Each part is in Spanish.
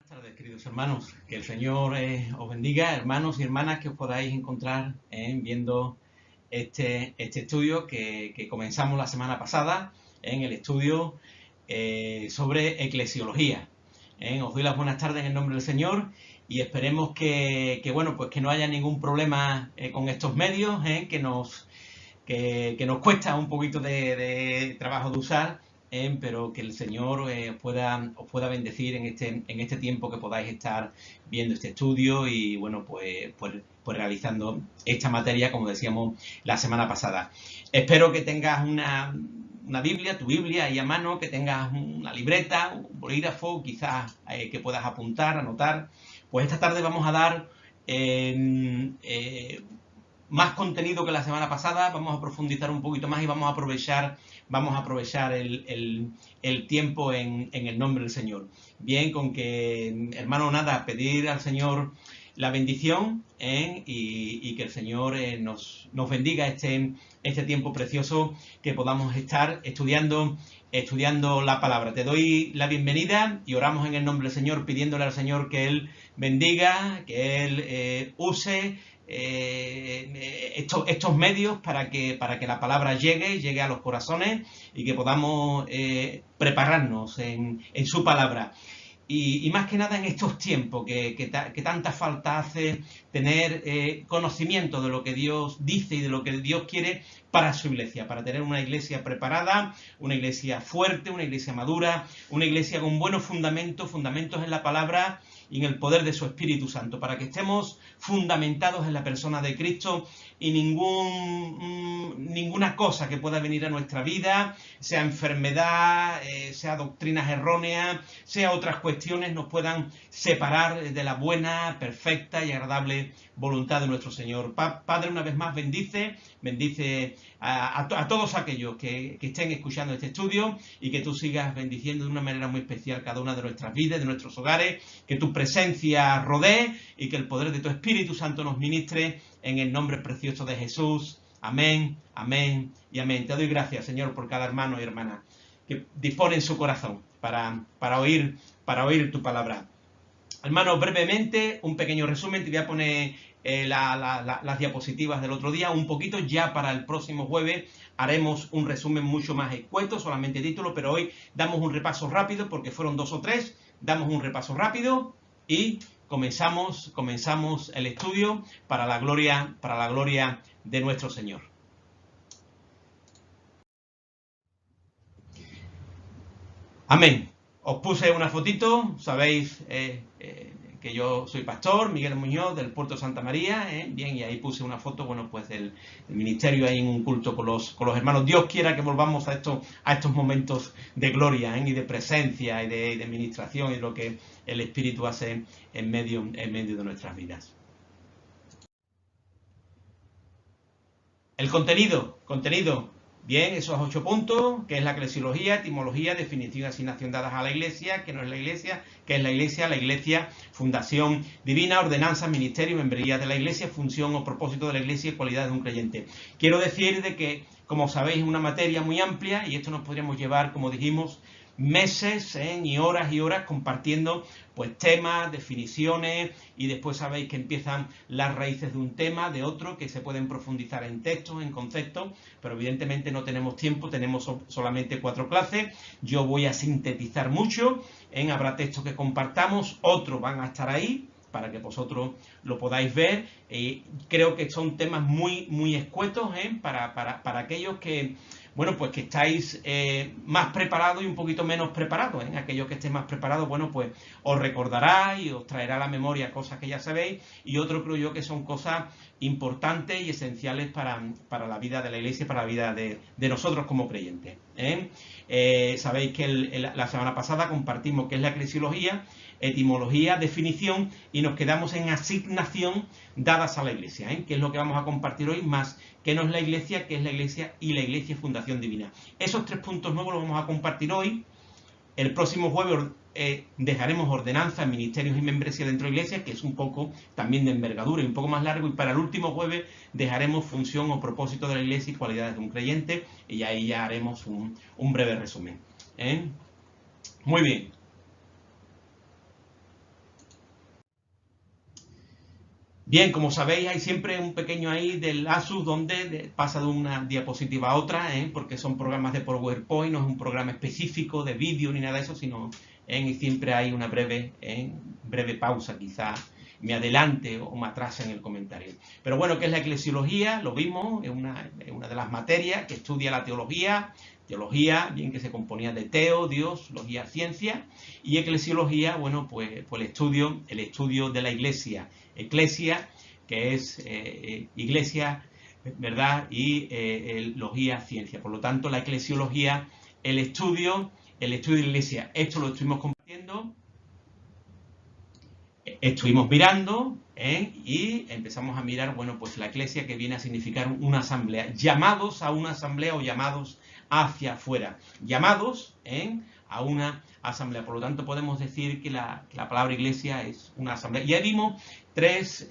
Buenas tardes, queridos hermanos. Que el Señor os bendiga, hermanos y hermanas, que os podáis encontrar viendo este estudio que comenzamos la semana pasada, en el estudio sobre eclesiología. Os doy las buenas tardes en el nombre del Señor y esperemos que no haya ningún problema con estos medios, que nos cuesta un poquito de trabajo de usar, pero que el Señor os pueda bendecir en este tiempo que podáis estar viendo este estudio y pues realizando esta materia, como decíamos la semana pasada. Espero que tengas una Biblia, tu Biblia ahí a mano, que tengas una libreta, un bolígrafo, quizás que puedas apuntar, anotar. Pues esta tarde vamos a dar más contenido que la semana pasada, vamos a profundizar un poquito más y vamos a aprovechar el tiempo en el nombre del Señor. Bien, con que, hermano, nada, pedir al Señor la bendición y que el Señor nos bendiga este tiempo precioso, que podamos estar estudiando la palabra. Te doy la bienvenida y oramos en el nombre del Señor, pidiéndole al Señor que Él bendiga, que Él use estos medios para que la palabra llegue a los corazones y que podamos prepararnos en su palabra. Y más que nada en estos tiempos que tanta falta hace tener conocimiento de lo que Dios dice y de lo que Dios quiere para su iglesia, para tener una iglesia preparada, una iglesia fuerte, una iglesia madura, una iglesia con buenos fundamentos en la palabra y en el poder de su Espíritu Santo, para que estemos fundamentados en la persona de Cristo y ninguna cosa que pueda venir a nuestra vida, sea enfermedad, sea doctrinas erróneas, sea otras cuestiones, nos puedan separar de la buena, perfecta y agradable voluntad de nuestro Señor. Padre, una vez más, bendice a todos aquellos que estén escuchando este estudio y que tú sigas bendiciendo de una manera muy especial cada una de nuestras vidas, de nuestros hogares, que tu presencia rodee y que el poder de tu Espíritu Santo nos ministre en el nombre precioso de Jesús. Amén, amén y amén. Te doy gracias, Señor, por cada hermano y hermana que dispone en su corazón para oír tu palabra. Hermanos, brevemente, un pequeño resumen. Te voy a poner las diapositivas del otro día un poquito. Ya para el próximo jueves haremos un resumen mucho más escueto, solamente título, pero hoy damos un repaso rápido porque fueron 2 o 3. Damos un repaso rápido y comenzamos el estudio para la gloria de nuestro Señor. Amén. Os puse una fotito, sabéis que yo soy pastor, Miguel Muñoz, del Puerto Santa María, bien, y ahí puse una foto, bueno, pues del ministerio ahí en un culto con los hermanos. Dios quiera que volvamos a estos momentos de gloria, y de presencia, y de administración, y de lo que el Espíritu hace en medio de nuestras vidas. El contenido. Bien, esos 8 puntos, que es la eclesiología, etimología, definición y asignación dadas a la Iglesia, que no es la Iglesia, que es la Iglesia, fundación divina, ordenanza, ministerio, membresía de la Iglesia, función o propósito de la Iglesia y cualidades de un creyente. Quiero decir de que, como sabéis, es una materia muy amplia y esto nos podríamos llevar, como dijimos, meses y horas compartiendo pues temas, definiciones, y después sabéis que empiezan las raíces de un tema, de otro, que se pueden profundizar en textos, en conceptos, pero evidentemente no tenemos tiempo, tenemos solamente 4 clases. Yo voy a sintetizar mucho, habrá textos que compartamos, otros van a estar ahí para que vosotros lo podáis ver. Creo que son temas muy escuetos para aquellos que, bueno, pues que estáis más preparados y un poquito menos preparados. Aquellos que estéis más preparados, bueno, pues os recordará y os traerá a la memoria cosas que ya sabéis, y otro creo yo que son cosas importantes y esenciales para la vida de la Iglesia y para la vida de nosotros como creyentes. Sabéis que la semana pasada compartimos qué es la eclesiología, etimología, definición, y nos quedamos en asignación dadas a la Iglesia, que es lo que vamos a compartir hoy, más qué no es la Iglesia, qué es la Iglesia y la Iglesia fundación divina. Esos 3 puntos nuevos los vamos a compartir hoy. El próximo jueves dejaremos ordenanzas, ministerios y membresía dentro de la Iglesia, que es un poco también de envergadura y un poco más largo, y para el último jueves dejaremos función o propósito de la Iglesia y cualidades de un creyente, y ahí ya haremos un breve resumen. Muy bien. Bien, como sabéis, hay siempre un pequeño ahí del Asus donde pasa de una diapositiva a otra, porque son programas de PowerPoint, no es un programa específico de vídeo ni nada de eso, sino siempre hay una breve pausa, quizá me adelante o me atrase en el comentario. Pero bueno, ¿qué es la eclesiología? Lo vimos, es una de las materias que estudia la teología, bien que se componía de teo, Dios, logía, ciencia, y eclesiología, bueno, pues el estudio de la iglesia, eclesia, que es iglesia, ¿verdad? Y logía, ciencia. Por lo tanto, la eclesiología, el estudio de la iglesia. Esto lo estuvimos compartiendo, estuvimos mirando, y empezamos a mirar, bueno, pues la iglesia, que viene a significar una asamblea, llamados a una asamblea o llamados hacia afuera, llamados a una asamblea. Por lo tanto, podemos decir que la palabra iglesia es una asamblea. Ya vimos tres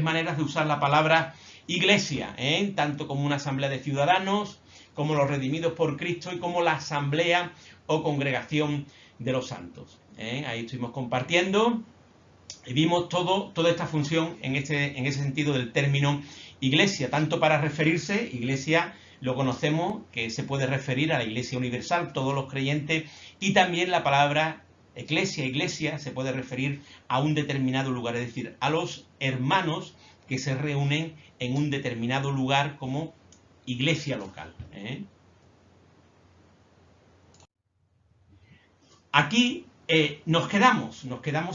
maneras de usar la palabra iglesia, tanto como una asamblea de ciudadanos, como los redimidos por Cristo y como la asamblea o congregación de los santos. Ahí estuvimos compartiendo y vimos toda esta función en ese sentido del término iglesia, tanto para referirse, iglesia lo conocemos, que se puede referir a la iglesia universal, todos los creyentes, y también la palabra iglesia, se puede referir a un determinado lugar, es decir, a los hermanos que se reúnen en un determinado lugar como iglesia local. Aquí nos quedamos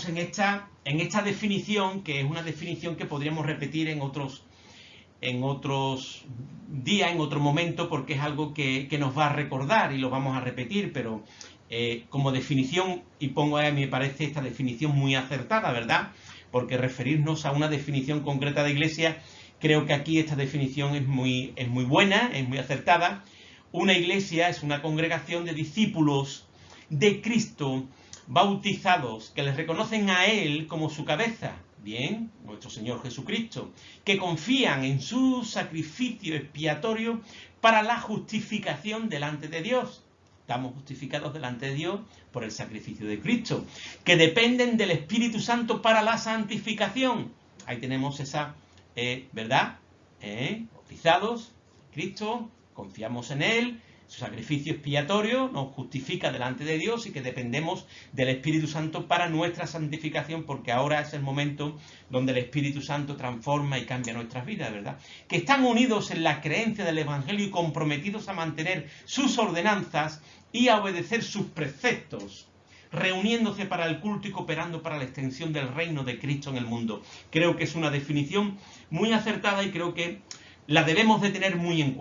en esta definición, que es una definición que podríamos repetir en otros días, en otro momento, porque es algo que nos va a recordar y lo vamos a repetir, pero como definición, y pongo ahí, me parece esta definición muy acertada, ¿verdad? Porque referirnos a una definición concreta de iglesia, creo que aquí esta definición es muy buena, es muy acertada. Una iglesia es una congregación de discípulos de Cristo bautizados, que les reconocen a Él como su cabeza, bien, nuestro Señor Jesucristo, que confían en su sacrificio expiatorio para la justificación delante de Dios. Estamos justificados delante de Dios por el sacrificio de Cristo, que dependen del Espíritu Santo para la santificación. Ahí tenemos esa, ¿verdad? Bautizados, Cristo, confiamos en Él, su sacrificio expiatorio nos justifica delante de Dios y que dependemos del Espíritu Santo para nuestra santificación, porque ahora es el momento donde el Espíritu Santo transforma y cambia nuestras vidas, ¿verdad? Que están unidos en la creencia del Evangelio y comprometidos a mantener sus ordenanzas y a obedecer sus preceptos, reuniéndose para el culto y cooperando para la extensión del reino de Cristo en el mundo. Creo que es una definición muy acertada y creo que la debemos de tener muy en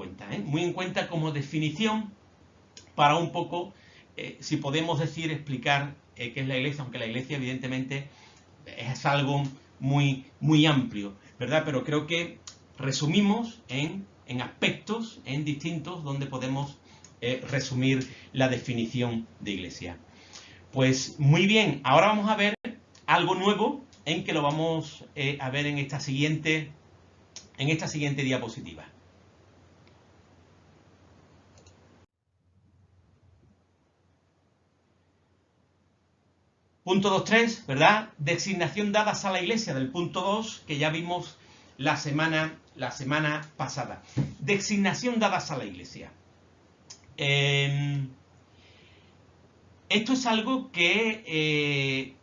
cuenta como definición para un poco, si podemos decir, explicar qué es la iglesia, aunque la iglesia evidentemente es algo muy amplio, ¿verdad? Pero creo que resumimos en aspectos distintos donde podemos resumir la definición de iglesia. Pues muy bien, ahora vamos a ver algo nuevo que lo vamos a ver en esta siguiente diapositiva. Punto 2.3, ¿verdad? Designación dadas a la iglesia, del punto 2 que ya vimos la semana pasada. Designación dadas a la iglesia. Esto es algo que,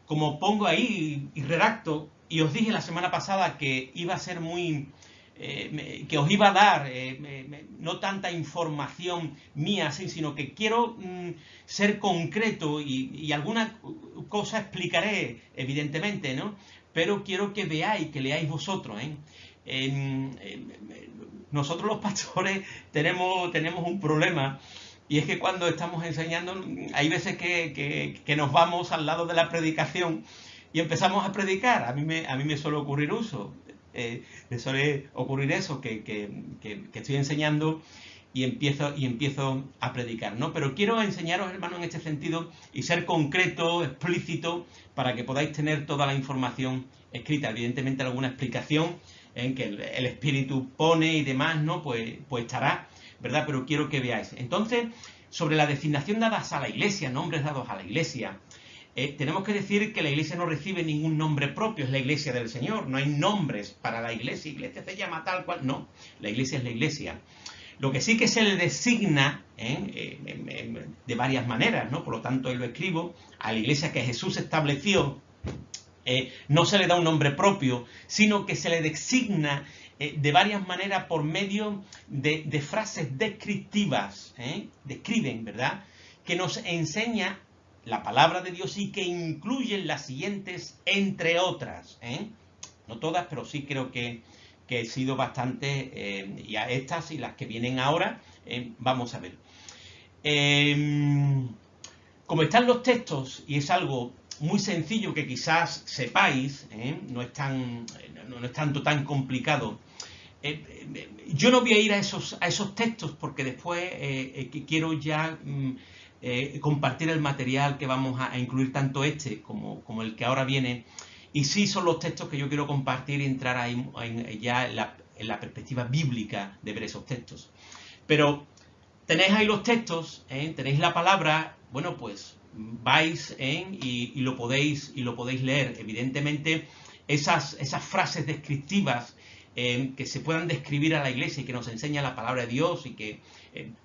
como pongo ahí y redacto, y os dije la semana pasada que iba a ser que os iba a dar no tanta información mía, sino que quiero ser concreto y alguna cosa explicaré, evidentemente, ¿no? Pero quiero que veáis, que leáis vosotros, nosotros los pastores tenemos un problema, y es que cuando estamos enseñando, hay veces que nos vamos al lado de la predicación y empezamos a predicar. A mí me suele ocurrir me suele ocurrir eso, que estoy enseñando y empiezo a predicar, ¿no? Pero quiero enseñaros, hermanos, en este sentido y ser concreto, explícito, para que podáis tener toda la información escrita. Evidentemente alguna explicación en que el Espíritu pone y demás, ¿no? Pues estará, ¿verdad? Pero quiero que veáis. Entonces, sobre la designación dadas a la iglesia, nombres dados a la iglesia, tenemos que decir que la iglesia no recibe ningún nombre propio, es la iglesia del Señor, no hay nombres para la iglesia se llama tal cual, no, la iglesia es la iglesia. Lo que sí que se le designa de varias maneras, ¿no? Por lo tanto, ahí lo escribo, a la iglesia que Jesús estableció, no se le da un nombre propio, sino que se le designa de varias maneras por medio de frases descriptivas, describen, ¿verdad?, que nos enseña la palabra de Dios y que incluyen las siguientes, entre otras, no todas, pero sí creo que he sido bastante, y a estas y las que vienen ahora, vamos a ver. Como están los textos, y es algo muy sencillo que quizás sepáis, no es tanto tan complicado, yo no voy a ir a esos textos porque después quiero ya compartir el material que vamos a incluir, tanto como el que ahora viene. Y sí son los textos que yo quiero compartir y entrar ahí ya en la perspectiva bíblica de ver esos textos. Pero tenéis ahí los textos, tenéis la palabra, bueno, pues vais y lo podéis leer. Evidentemente, esas frases descriptivas que se puedan describir a la iglesia y que nos enseña la palabra de Dios y que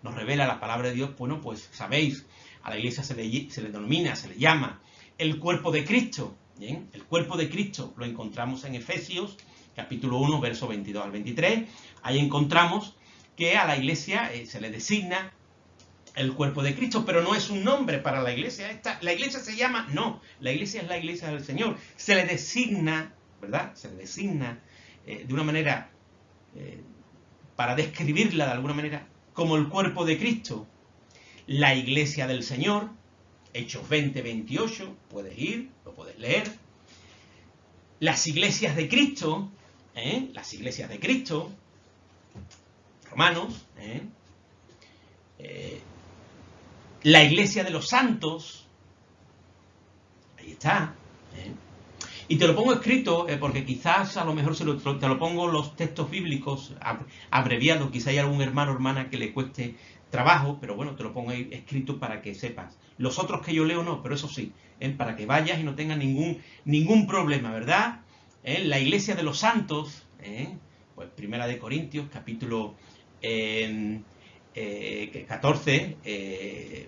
nos revela la palabra de Dios, bueno, pues sabéis, a la iglesia se le denomina, se le llama el cuerpo de Cristo. Bien, el cuerpo de Cristo lo encontramos en Efesios, capítulo 1, verso 22 al 23. Ahí encontramos que a la iglesia se le designa el cuerpo de Cristo, pero no es un nombre para la iglesia. La iglesia se llama, no, la iglesia es la iglesia del Señor. Se le designa, ¿verdad? Se le designa de una manera, para describirla de alguna manera, como el cuerpo de Cristo, la iglesia del Señor. Hechos 20, 28, puedes ir, lo puedes leer. Las iglesias de Cristo, las iglesias de Cristo, Romanos, la iglesia de los santos, ahí está. Y te lo pongo escrito porque quizás a lo mejor te lo pongo los textos bíblicos abreviados, quizá hay algún hermano o hermana que le cueste trabajo, pero bueno, te lo pongo ahí escrito para que sepas. Los otros que yo leo no, pero eso sí, para que vayas y no tengas ningún problema, ¿verdad? La iglesia de los santos, pues Primera de Corintios, capítulo 14,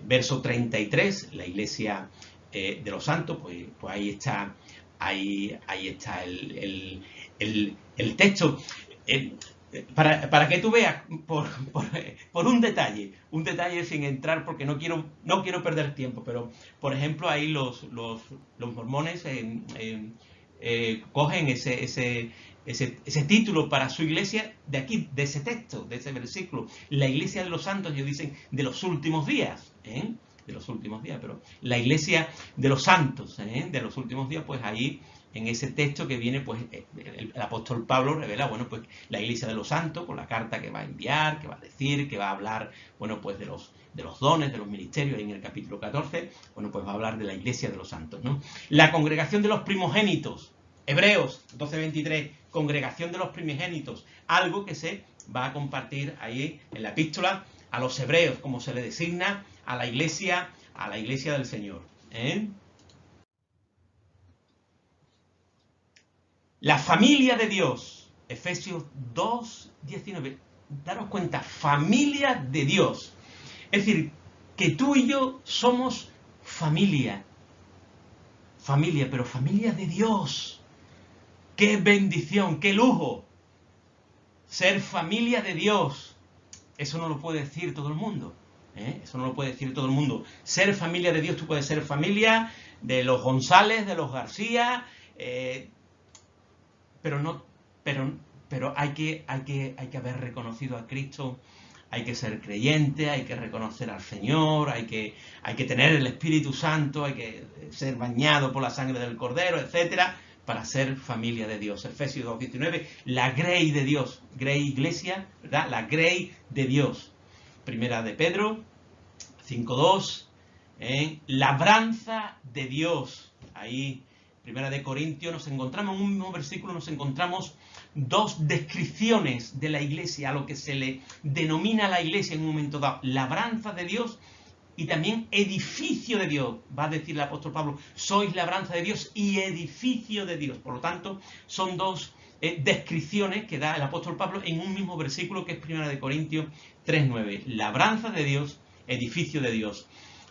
verso 33, la iglesia de los santos, pues ahí está, ahí está el texto. Para que tú veas, por un detalle sin entrar, porque no quiero perder tiempo, pero por ejemplo ahí los mormones cogen ese título para su iglesia de aquí, de ese texto, de ese versículo, la iglesia de los santos. Ellos dicen de los últimos días, de los últimos días, pero la iglesia de los santos, de los últimos días, pues ahí en ese texto que viene, pues el apóstol Pablo revela, bueno, pues la iglesia de los santos, con la carta que va a enviar, que va a decir, que va a hablar, bueno, pues de los dones, de los ministerios, en el capítulo 14, bueno, pues va a hablar de la iglesia de los santos, ¿no? La congregación de los primogénitos, Hebreos 12:23, congregación de los primogénitos, algo que se va a compartir ahí en la epístola a los hebreos, como se le designa a la iglesia del Señor, La familia de Dios, Efesios 2:19. Daros cuenta, familia de Dios. Es decir, que tú y yo somos familia. Familia, pero familia de Dios. ¡Qué bendición, qué lujo! Ser familia de Dios. Eso no lo puede decir todo el mundo. Eso no lo puede decir todo el mundo. Ser familia de Dios, tú puedes ser familia de los González, de los García, pero hay que haber reconocido a Cristo, hay que ser creyente, hay que reconocer al Señor, hay que tener el Espíritu Santo, hay que ser bañado por la sangre del Cordero, etcétera, para ser familia de Dios. Efesios 2:19, la grey de Dios, grey iglesia, ¿verdad? La grey de Dios. Primera de Pedro 5:2, labranza de Dios. Ahí, Primera de Corintios, nos encontramos en un mismo versículo, nos encontramos dos descripciones de la iglesia, a lo que se le denomina la iglesia en un momento dado. Labranza de Dios y también edificio de Dios. Va a decir el apóstol Pablo, sois labranza de Dios y edificio de Dios. Por lo tanto, son dos descripciones que da el apóstol Pablo en un mismo versículo, que es 1 Corintios 3:9. Labranza de Dios, edificio de Dios.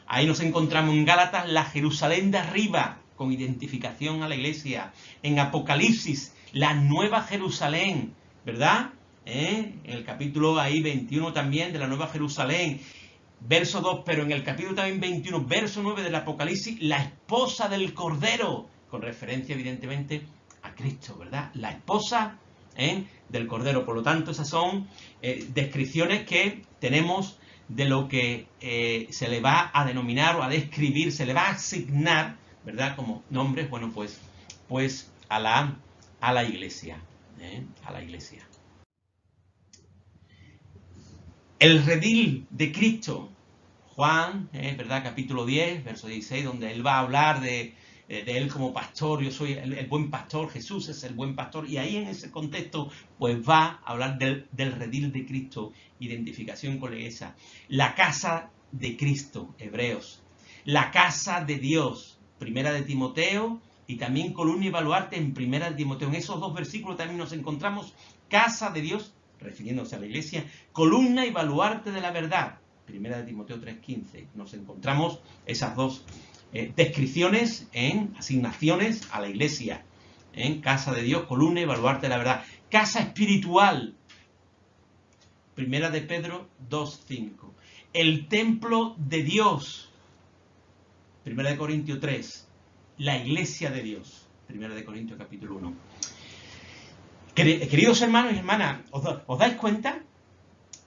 Ahí nos encontramos en Gálatas la Jerusalén de arriba, con identificación a la iglesia. En Apocalipsis, la nueva Jerusalén, ¿verdad? En el capítulo ahí 21 también de la nueva Jerusalén. Verso 2, pero en el capítulo también 21, verso 9 del Apocalipsis, la esposa del Cordero, con referencia evidentemente a Cristo, ¿verdad? La esposa del Cordero. Por lo tanto, esas son descripciones que tenemos de lo que se le va a denominar o a describir, se le va a asignar, ¿verdad? Como nombres, bueno, pues a la iglesia, a la iglesia. El redil de Cristo, Juan, ¿verdad? Capítulo 10, verso 16, donde él va a hablar de él como pastor. Yo soy el buen pastor, Jesús es el buen pastor, y ahí en ese contexto pues va a hablar del redil de Cristo, identificación con la iglesia. La casa de Cristo, Hebreos. La casa de Dios, Primera de Timoteo, y también columna y baluarte en Primera de Timoteo. En esos dos versículos también nos encontramos casa de Dios, refiriéndose a la iglesia, columna y baluarte de la verdad, Primera de Timoteo 3:15. Nos encontramos esas dos descripciones en asignaciones a la iglesia, en casa de Dios, columna y baluarte de la verdad. Casa espiritual, Primera de Pedro 2:5. El templo de Dios, Primera de Corintios 3. La iglesia de Dios, Primera de Corintios capítulo 1. Queridos hermanos y hermanas, ¿os dais cuenta?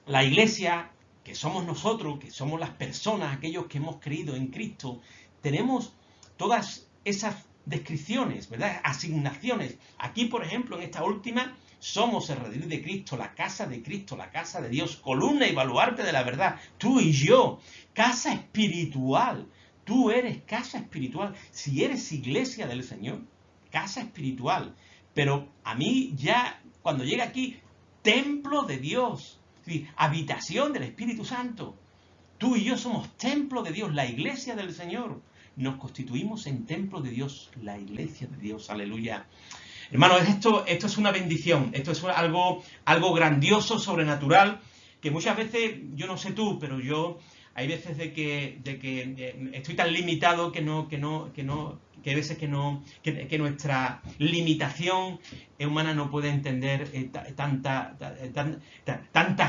La iglesia, que somos nosotros, que somos las personas, aquellos que hemos creído en Cristo, tenemos todas esas descripciones, ¿verdad? Asignaciones. Aquí, por ejemplo, en esta última, somos el redil de Cristo, la casa de Cristo, la casa de Dios, columna y baluarte de la verdad. Tú y yo, casa espiritual. Tú eres casa espiritual. Si eres iglesia del Señor, casa espiritual. Pero a mí ya, cuando llega aquí, templo de Dios, ¿sí? Habitación del Espíritu Santo. Tú y yo somos templo de Dios, la iglesia del Señor. Nos constituimos en templo de Dios, la iglesia de Dios. Aleluya. Hermanos, esto es una bendición. Esto es algo grandioso, sobrenatural, que muchas veces, yo no sé tú, pero yo, hay veces de que estoy tan limitado que hay veces que nuestra limitación humana no puede entender tanta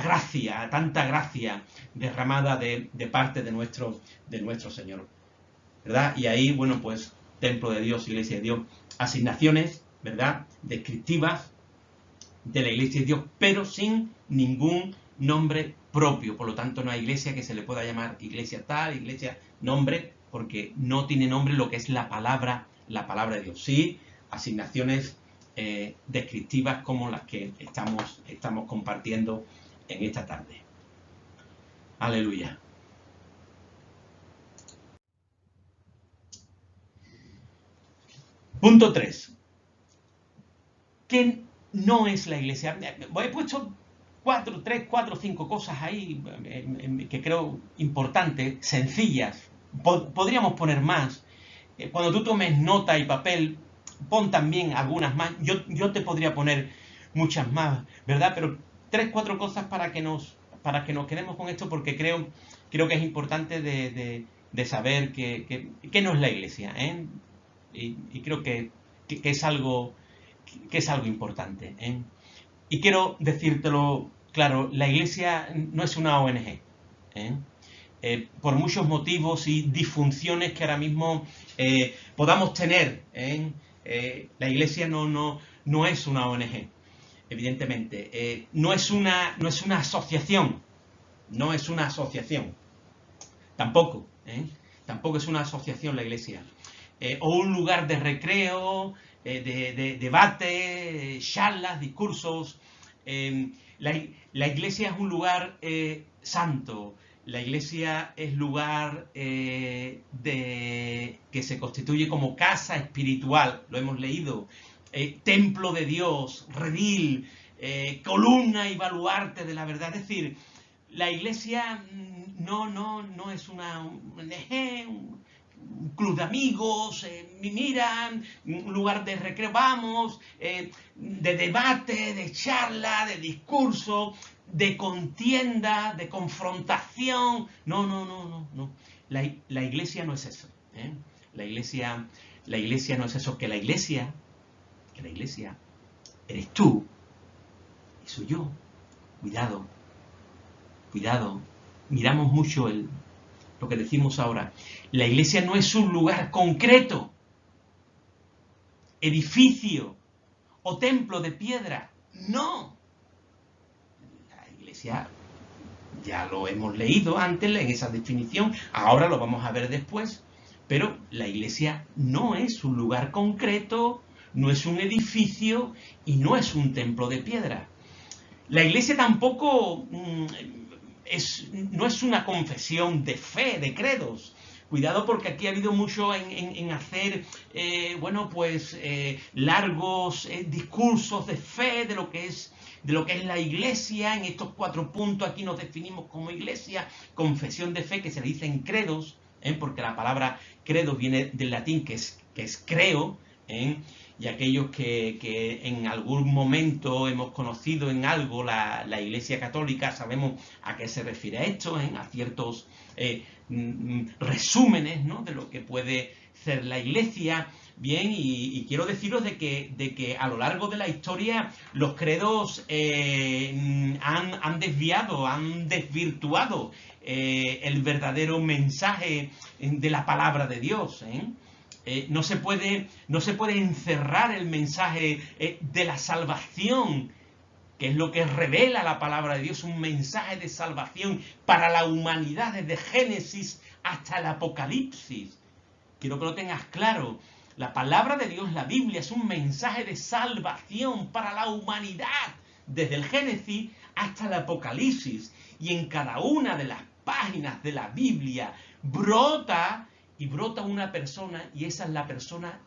gracia derramada de parte de nuestro Señor, ¿verdad? Y ahí, bueno, pues, templo de Dios, iglesia de Dios, asignaciones, ¿verdad?, descriptivas de la iglesia de Dios, pero sin ningún nombre propio. Por lo tanto, no hay iglesia que se le pueda llamar iglesia tal, iglesia nombre, porque no tiene nombre lo que es la palabra de Dios. Sí, asignaciones descriptivas como las que estamos compartiendo en esta tarde. Aleluya. Punto 3. ¿Qué no es la iglesia? He puesto 4 o 5 cosas ahí que creo importantes, sencillas. Podríamos poner más. Cuando tú tomes nota y papel, pon también algunas más. Yo te podría poner muchas más, ¿verdad? Pero 3 o 4 cosas para que nos quedemos con esto, porque creo que es importante de saber que no es la iglesia, ¿eh? Y creo que es algo importante, ¿eh? Y quiero decírtelo claro, la iglesia no es una ONG, ¿eh? Por muchos motivos y disfunciones que ahora mismo podamos tener, la iglesia no es una ONG, evidentemente. No es una asociación, tampoco, tampoco es una asociación la iglesia. O un lugar de recreo, de debate, charlas, discursos. La iglesia es un lugar santo. La iglesia es lugar que se constituye como casa espiritual, lo hemos leído, templo de Dios, redil, columna y baluarte de la verdad. Es decir, la iglesia no es un ONG, un club de amigos, miran, un lugar de recreo, vamos, de debate, de charla, de discurso, de contienda, de confrontación. No. La iglesia no es eso. La iglesia no es eso. Que la iglesia eres tú y soy yo. Cuidado. Miramos mucho lo que decimos ahora. La iglesia no es un lugar concreto, edificio o templo de piedra. No. La iglesia, ya lo hemos leído antes en esa definición, ahora lo vamos a ver después, pero la iglesia no es un lugar concreto, no es un edificio y no es un templo de piedra. La iglesia tampoco no es una confesión de fe, de credos. Cuidado, porque aquí ha habido mucho en hacer, largos discursos de fe de lo que es la iglesia. En estos 4 puntos aquí nos definimos como iglesia, confesión de fe, que se le dicen credos, porque la palabra credo viene del latín, que es creo, y aquellos que en algún momento hemos conocido en algo la Iglesia Católica, sabemos a qué se refiere esto, a ciertos resúmenes, ¿no?, de lo que puede ser la Iglesia. Bien, y quiero deciros de que a lo largo de la historia los credos han desviado, han desvirtuado el verdadero mensaje de la palabra de Dios. No se puede encerrar el mensaje de la salvación, que es lo que revela la palabra de Dios, un mensaje de salvación para la humanidad desde Génesis hasta el Apocalipsis. Quiero que lo tengas claro. La palabra de Dios, la Biblia, es un mensaje de salvación para la humanidad desde el Génesis hasta el Apocalipsis. Y en cada una de las páginas de la Biblia brota una persona, y esa es la persona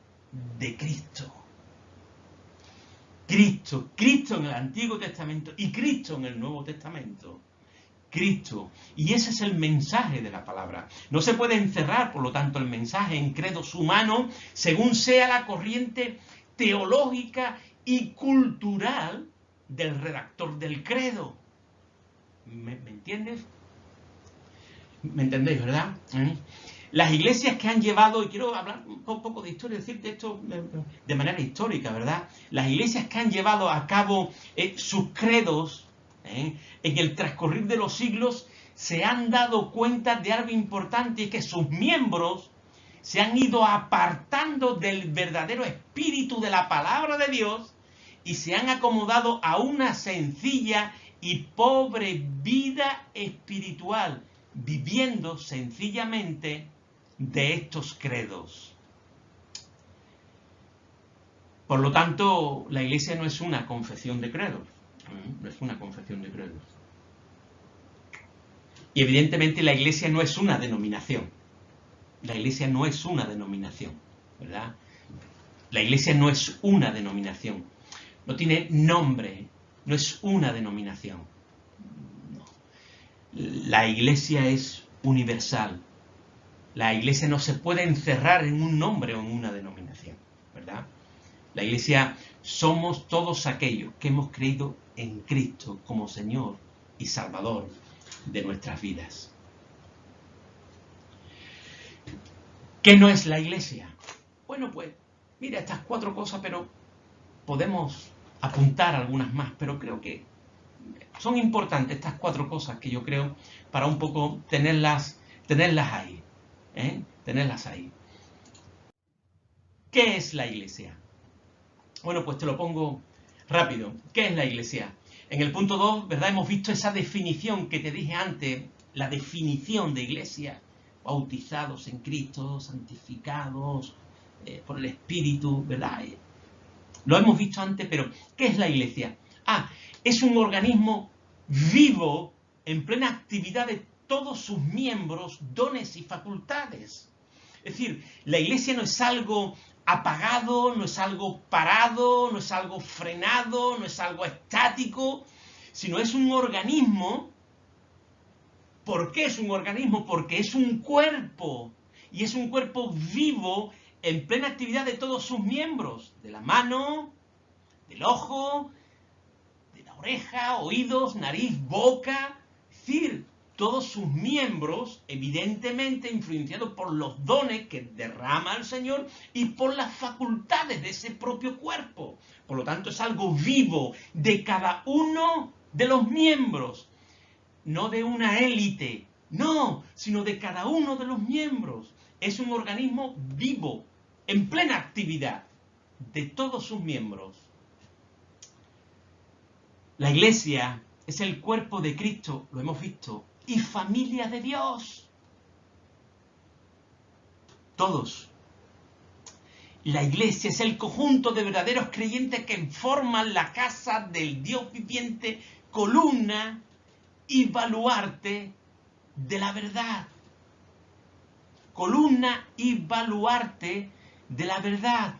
de Cristo. Cristo en el Antiguo Testamento y Cristo en el Nuevo Testamento. Cristo. Y ese es el mensaje de la palabra. No se puede encerrar, por lo tanto, el mensaje en credos humanos según sea la corriente teológica y cultural del redactor del credo. ¿Me entiendes? ¿Me entendéis, verdad? Las iglesias que han llevado, y quiero hablar un poco de historia, decirte esto de manera histórica, ¿verdad? Las iglesias que han llevado a cabo sus credos en el transcurrir de los siglos se han dado cuenta de algo importante, y es que sus miembros se han ido apartando del verdadero espíritu de la palabra de Dios y se han acomodado a una sencilla y pobre vida espiritual, viviendo sencillamente de estos credos. Por lo tanto, la iglesia no es una confesión de credos. No es una confesión de credos. Y evidentemente la iglesia no es una denominación. La iglesia no es una denominación, ¿verdad? La iglesia no es una denominación. No tiene nombre. No es una denominación. No. La iglesia es universal. La iglesia no se puede encerrar en un nombre o en una denominación, ¿verdad? La iglesia somos todos aquellos que hemos creído en Cristo como Señor y Salvador de nuestras vidas. ¿Qué no es la iglesia? Bueno, pues, mira estas 4 cosas, pero podemos apuntar algunas más, pero creo que son importantes estas 4 cosas que yo creo para un poco tenerlas ahí. Tenerlas ahí. ¿Qué es la iglesia? Bueno, pues te lo pongo rápido. ¿Qué es la iglesia? En el punto 2, ¿verdad? Hemos visto esa definición que te dije antes, la definición de iglesia: bautizados en Cristo, santificados por el Espíritu, ¿verdad? Lo hemos visto antes, pero ¿qué es la iglesia? Es un organismo vivo en plena actividad de todos sus miembros, dones y facultades. Es decir, la iglesia no es algo apagado, no es algo parado, no es algo frenado, no es algo estático, sino es un organismo ¿Por qué es un organismo? Porque es un cuerpo. Y es un cuerpo vivo en plena actividad de todos sus miembros. De la mano, del ojo, de la oreja, oídos, nariz, boca. Es decir, todos sus miembros, evidentemente influenciados por los dones que derrama el Señor y por las facultades de ese propio cuerpo. Por lo tanto, es algo vivo de cada uno de los miembros. No de una élite, no, sino de cada uno de los miembros. Es un organismo vivo, en plena actividad, de todos sus miembros. La Iglesia es el cuerpo de Cristo, lo hemos visto, y familia de Dios. Todos. La Iglesia es el conjunto de verdaderos creyentes que forman la casa del Dios viviente, columna y baluarte de la verdad. Columna y baluarte de la verdad.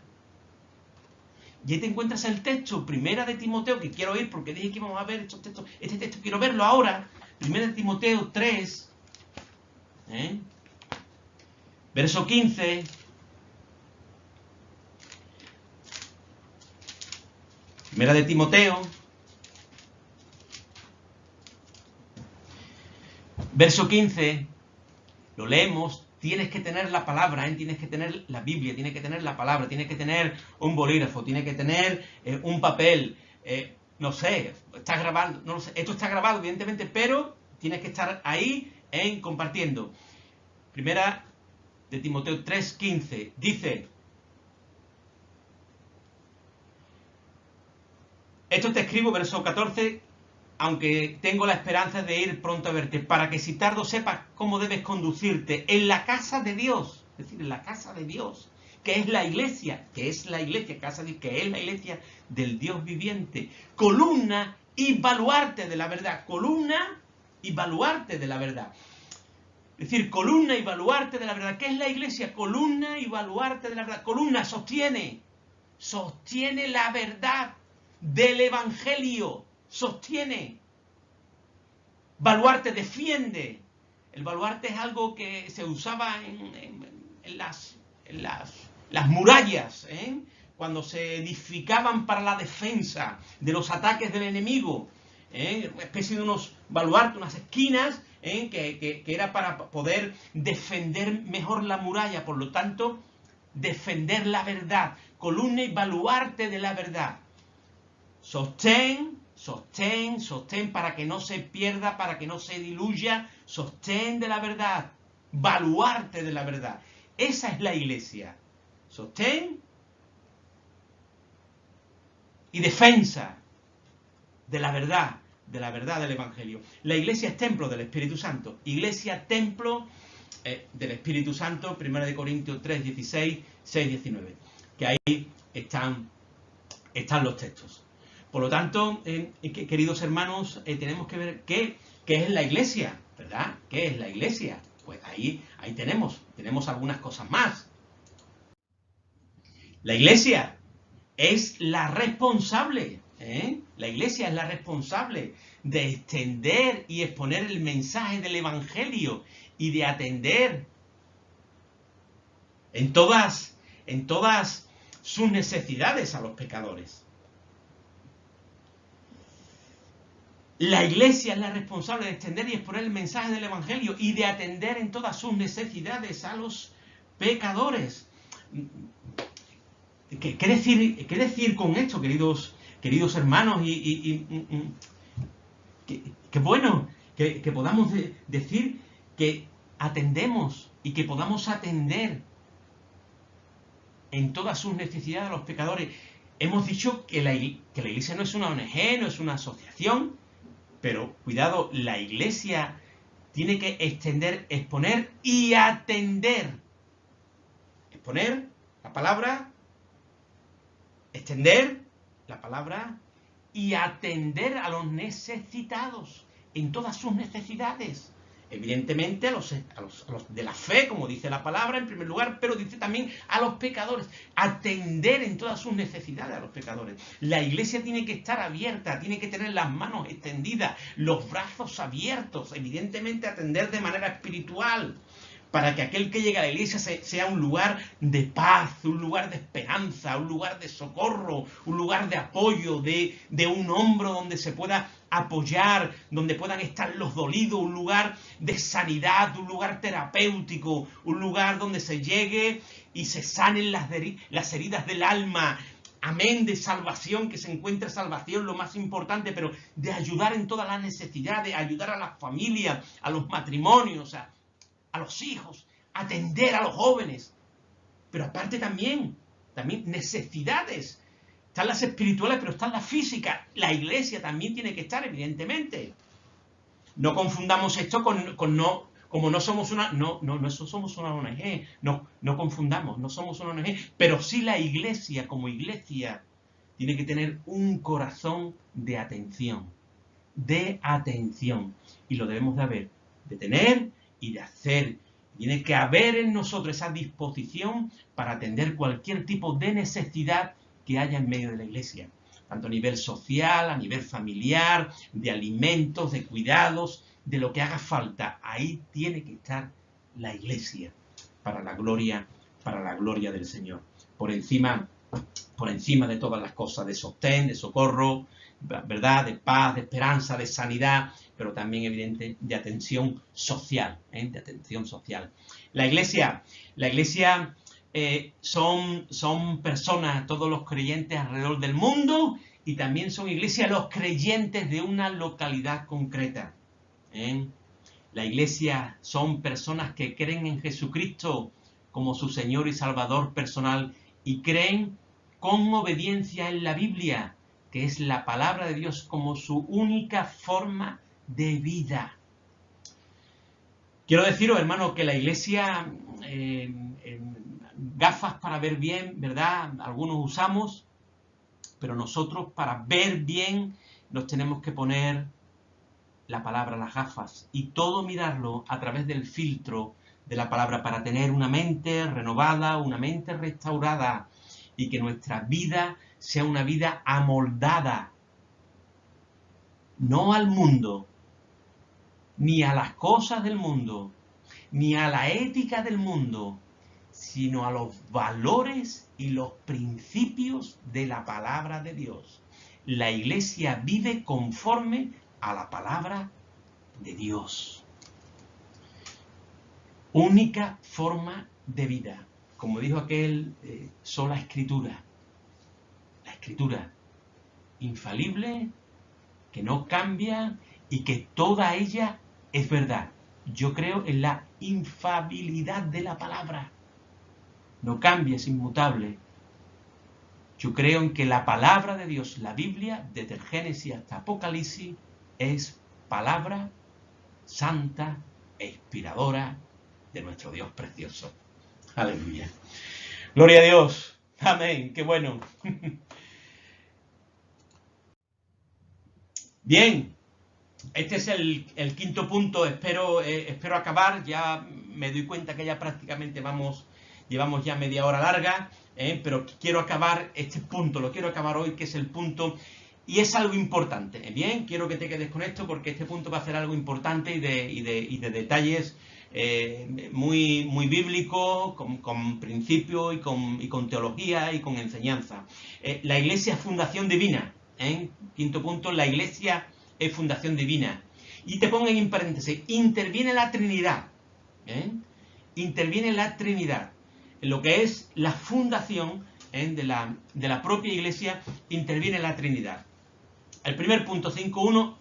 Y ahí te encuentras el texto, Primera de Timoteo, que quiero ir porque dije que íbamos a ver estos textos. Este texto quiero verlo ahora. Primera de Timoteo 3, verso 15. Primera de Timoteo, verso 15. Lo leemos. Tienes que tener la palabra, tienes que tener la Biblia, tienes que tener la palabra, tienes que tener un bolígrafo, tienes que tener un papel, no sé, estás grabando, no lo sé, esto está grabado evidentemente, pero tienes que estar ahí compartiendo. Primera de Timoteo 3:15, dice, esto te escribo, verso 14, aunque tengo la esperanza de ir pronto a verte, para que si tardo sepas cómo debes conducirte en la casa de Dios, es decir, en la casa de Dios, que es la iglesia, que es la iglesia del Dios viviente, columna y baluarte de la verdad, columna y baluarte de la verdad. Es decir, columna y baluarte de la verdad. ¿Qué es la iglesia? Columna y baluarte de la verdad. Columna sostiene la verdad del Evangelio. Sostiene. Baluarte defiende. El baluarte es algo que se usaba en las murallas, cuando se edificaban para la defensa de los ataques del enemigo. Una especie de unos baluartes, unas esquinas, que era para poder defender mejor la muralla. Por lo tanto, defender la verdad. Columna y baluarte de la verdad. Sostén para que no se pierda, para que no se diluya. Sostén de la verdad. Baluarte de la verdad. Esa es la iglesia. Sostén y defensa de la verdad del Evangelio. La iglesia es templo del Espíritu Santo. Iglesia, templo del Espíritu Santo, 1 Corintios 3, 16, 6, 19. Que ahí están los textos. Por lo tanto, queridos hermanos, tenemos que ver qué es la iglesia, ¿verdad? ¿Qué es la iglesia? Pues ahí tenemos algunas cosas más. La iglesia es la responsable, la iglesia es la responsable de extender y exponer el mensaje del Evangelio y de atender en todas sus necesidades a los pecadores. La iglesia es la responsable de extender y exponer el mensaje del Evangelio y de atender en todas sus necesidades a los pecadores. ¿Qué decir con esto, queridos hermanos? Qué bueno que podamos decir que atendemos y que podamos atender en todas sus necesidades a los pecadores. Hemos dicho que la iglesia no es una ONG, no es una asociación, pero cuidado, la iglesia tiene que extender, exponer y atender. Exponer la palabra, extender la palabra y atender a los necesitados en todas sus necesidades. evidentemente a los de la fe, como dice la palabra en primer lugar, pero dice también a los pecadores, atender en todas sus necesidades a los pecadores. La iglesia tiene que estar abierta, tiene que tener las manos extendidas, los brazos abiertos, evidentemente atender de manera espiritual, para que aquel que llega a la iglesia sea un lugar de paz, un lugar de esperanza, un lugar de socorro, un lugar de apoyo, de un hombro donde se pueda apoyar, donde puedan estar los dolidos, un lugar de sanidad, un lugar terapéutico, un lugar donde se llegue y se sanen las heridas del alma. Amén, de salvación, que se encuentre salvación, lo más importante, pero de ayudar en todas las necesidades, ayudar a las familias, a los matrimonios, a los hijos, atender a los jóvenes. Pero aparte también necesidades. Están las espirituales, pero están las físicas. La iglesia también tiene que estar, evidentemente. No confundamos esto con no, como no somos una, no somos una ONG. No confundamos, no somos una ONG. Pero sí la iglesia, como iglesia, tiene que tener un corazón de atención. De atención. Y lo debemos de tener y de hacer. Tiene que haber en nosotros esa disposición para atender cualquier tipo de necesidad que haya en medio de la iglesia, tanto a nivel social, a nivel familiar, de alimentos, de cuidados, de lo que haga falta. Ahí tiene que estar la iglesia para la gloria del Señor. Por encima de todas las cosas, de sostén, de socorro, ¿verdad? De paz, de esperanza, de sanidad, pero también evidente de atención social, de atención social. La iglesia son personas, todos los creyentes alrededor del mundo, y también son iglesias los creyentes de una localidad concreta. La iglesia son personas que creen en Jesucristo como su Señor y Salvador personal y creen con obediencia en la Biblia, que es la palabra de Dios como su única forma de vida. Quiero deciros, hermanos, que la iglesia, gafas para ver bien, ¿verdad? Algunos usamos, pero nosotros para ver bien nos tenemos que poner la palabra, las gafas, y todo mirarlo a través del filtro de la palabra para tener una mente renovada, una mente restaurada, y que nuestra vida sea una vida amoldada, no al mundo, ni a las cosas del mundo, ni a la ética del mundo, sino a los valores y los principios de la palabra de Dios. La iglesia vive conforme a la palabra de Dios. Única forma de vida. Como dijo aquel, sola escritura. La escritura infalible, que no cambia y que toda ella es verdad. Yo creo en la infalibilidad de la palabra. No cambia, es inmutable. Yo creo en que la palabra de Dios, la Biblia, desde el Génesis hasta Apocalipsis, es palabra santa e inspiradora de nuestro Dios precioso. Aleluya. Gloria a Dios. Amén. Qué bueno. Bien. Este es el quinto punto. Espero acabar. Ya me doy cuenta que ya prácticamente llevamos ya media hora larga. Pero quiero acabar este punto. Lo quiero acabar hoy, que es el punto. Y es algo importante. Bien, quiero que te quedes con esto porque este punto va a ser algo importante y de detalles muy, muy bíblico, con principio y con teología y con enseñanza. La iglesia es fundación divina. Quinto punto, la iglesia es fundación divina. Y te pongo en paréntesis, interviene la Trinidad. Interviene la Trinidad. En lo que es la fundación de la propia iglesia, interviene la Trinidad. El primer punto, 5.1,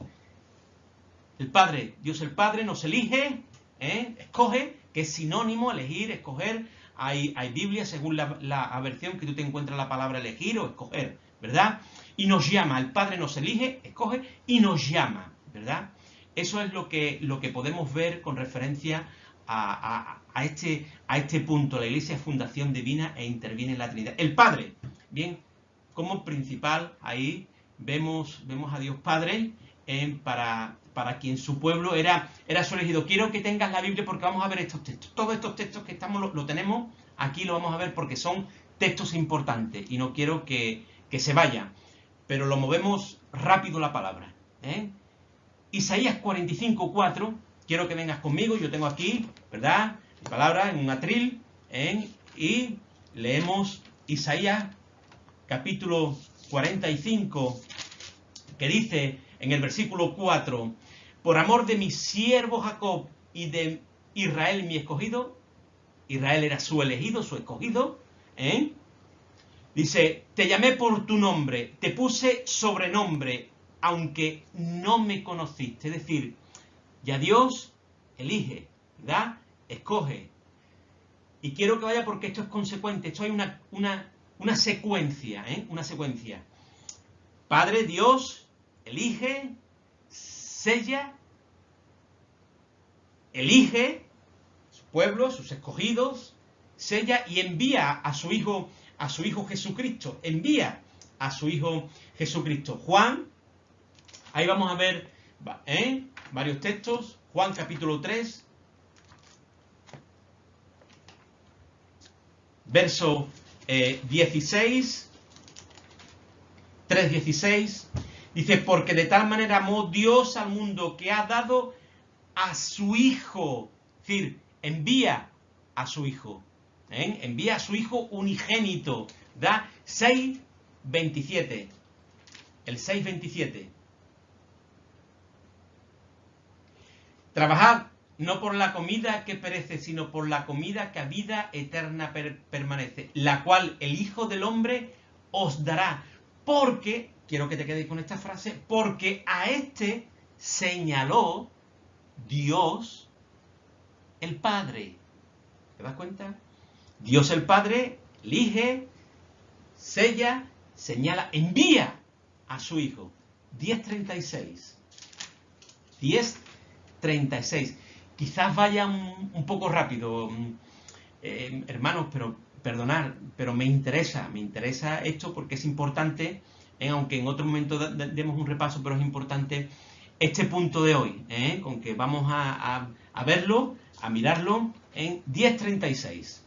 el Padre, Dios el Padre nos elige, escoge, que es sinónimo, elegir, escoger. Hay Biblia según la versión que tú te encuentras la palabra elegir o escoger, ¿verdad? Y nos llama, el Padre nos elige, escoge y nos llama, ¿verdad? Eso es lo que podemos ver con referencia a este punto. La iglesia es fundación divina e interviene en la Trinidad. El Padre, bien, como principal ahí vemos a Dios Padre para para quien su pueblo era su elegido. Quiero que tengas la Biblia porque vamos a ver estos textos. Todos estos textos que lo tenemos aquí, lo vamos a ver porque son textos importantes y no quiero que se vayan. Pero lo movemos rápido la palabra. Isaías 45:4, quiero que vengas conmigo, yo tengo aquí, ¿verdad?, mi palabra en un atril, y leemos Isaías capítulo 45, que dice en el versículo 4, por amor de mi siervo Jacob y de Israel mi escogido. Israel era su elegido, su escogido, dice, te llamé por tu nombre, te puse sobrenombre, aunque no me conociste. Es decir, ya Dios elige, ¿verdad?, escoge. Y quiero que vaya porque esto es consecuente, esto hay una secuencia, una secuencia. Padre, Dios, elige, sella, elige su pueblo, sus escogidos, sella y envía a su Hijo Jesucristo. Envía a su Hijo Jesucristo. Juan, ahí vamos a ver varios textos. Juan capítulo 3, verso 16, 3:16, dice, porque de tal manera amó Dios al mundo que ha dado a su Hijo, es decir, envía a su Hijo, envía a su Hijo unigénito, da 6:27, el 6:27. Trabajad no por la comida que perece, sino por la comida que a vida eterna permanece, la cual el Hijo del Hombre os dará. Porque, quiero que te quedes con esta frase, porque a este señaló Dios el Padre. ¿Te das cuenta? Dios el Padre elige, sella, señala, envía a su Hijo. 10:36. 10:36. Quizás vaya un poco rápido, hermanos, pero perdonad, pero me interesa esto porque es importante, aunque en otro momento demos un repaso, pero es importante este punto de hoy, con que vamos a verlo, a mirarlo en 10:36.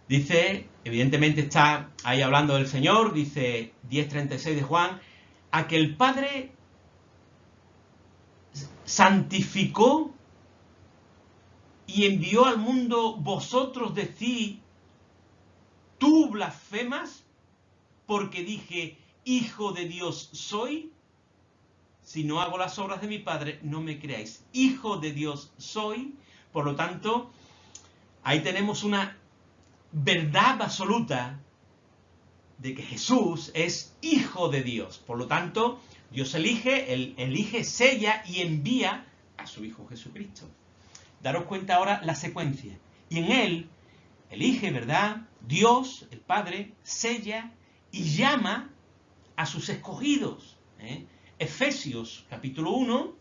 Dice, evidentemente está ahí hablando del Señor, dice 10:36 de Juan, a que el Padre santificó y envió al mundo, vosotros decís, tú blasfemas, porque dije, Hijo de Dios soy. Si no hago las obras de mi Padre, no me creáis. Hijo de Dios soy. Por lo tanto, ahí tenemos una verdad absoluta de que Jesús es Hijo de Dios. Por lo tanto, Dios elige, Él elige, sella y envía a su Hijo Jesucristo. Daros cuenta ahora la secuencia. Y en Él elige, ¿verdad?, Dios, el Padre, sella y llama a sus escogidos. Efesios capítulo 1.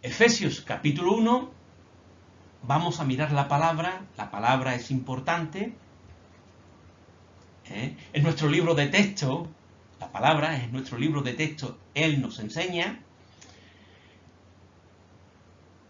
Efesios capítulo 1. Vamos a mirar la palabra. La palabra es importante. Es nuestro libro de texto. La palabra es nuestro libro de texto. Él nos enseña.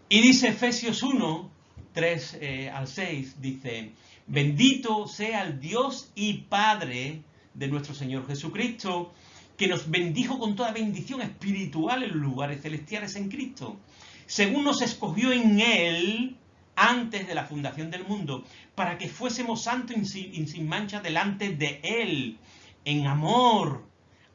Y dice Efesios 1, 3 al 6, dice, bendito sea el Dios y Padre de nuestro Señor Jesucristo, que nos bendijo con toda bendición espiritual en los lugares celestiales en Cristo, según nos escogió en Él antes de la fundación del mundo, para que fuésemos santos y sin mancha delante de Él, en amor,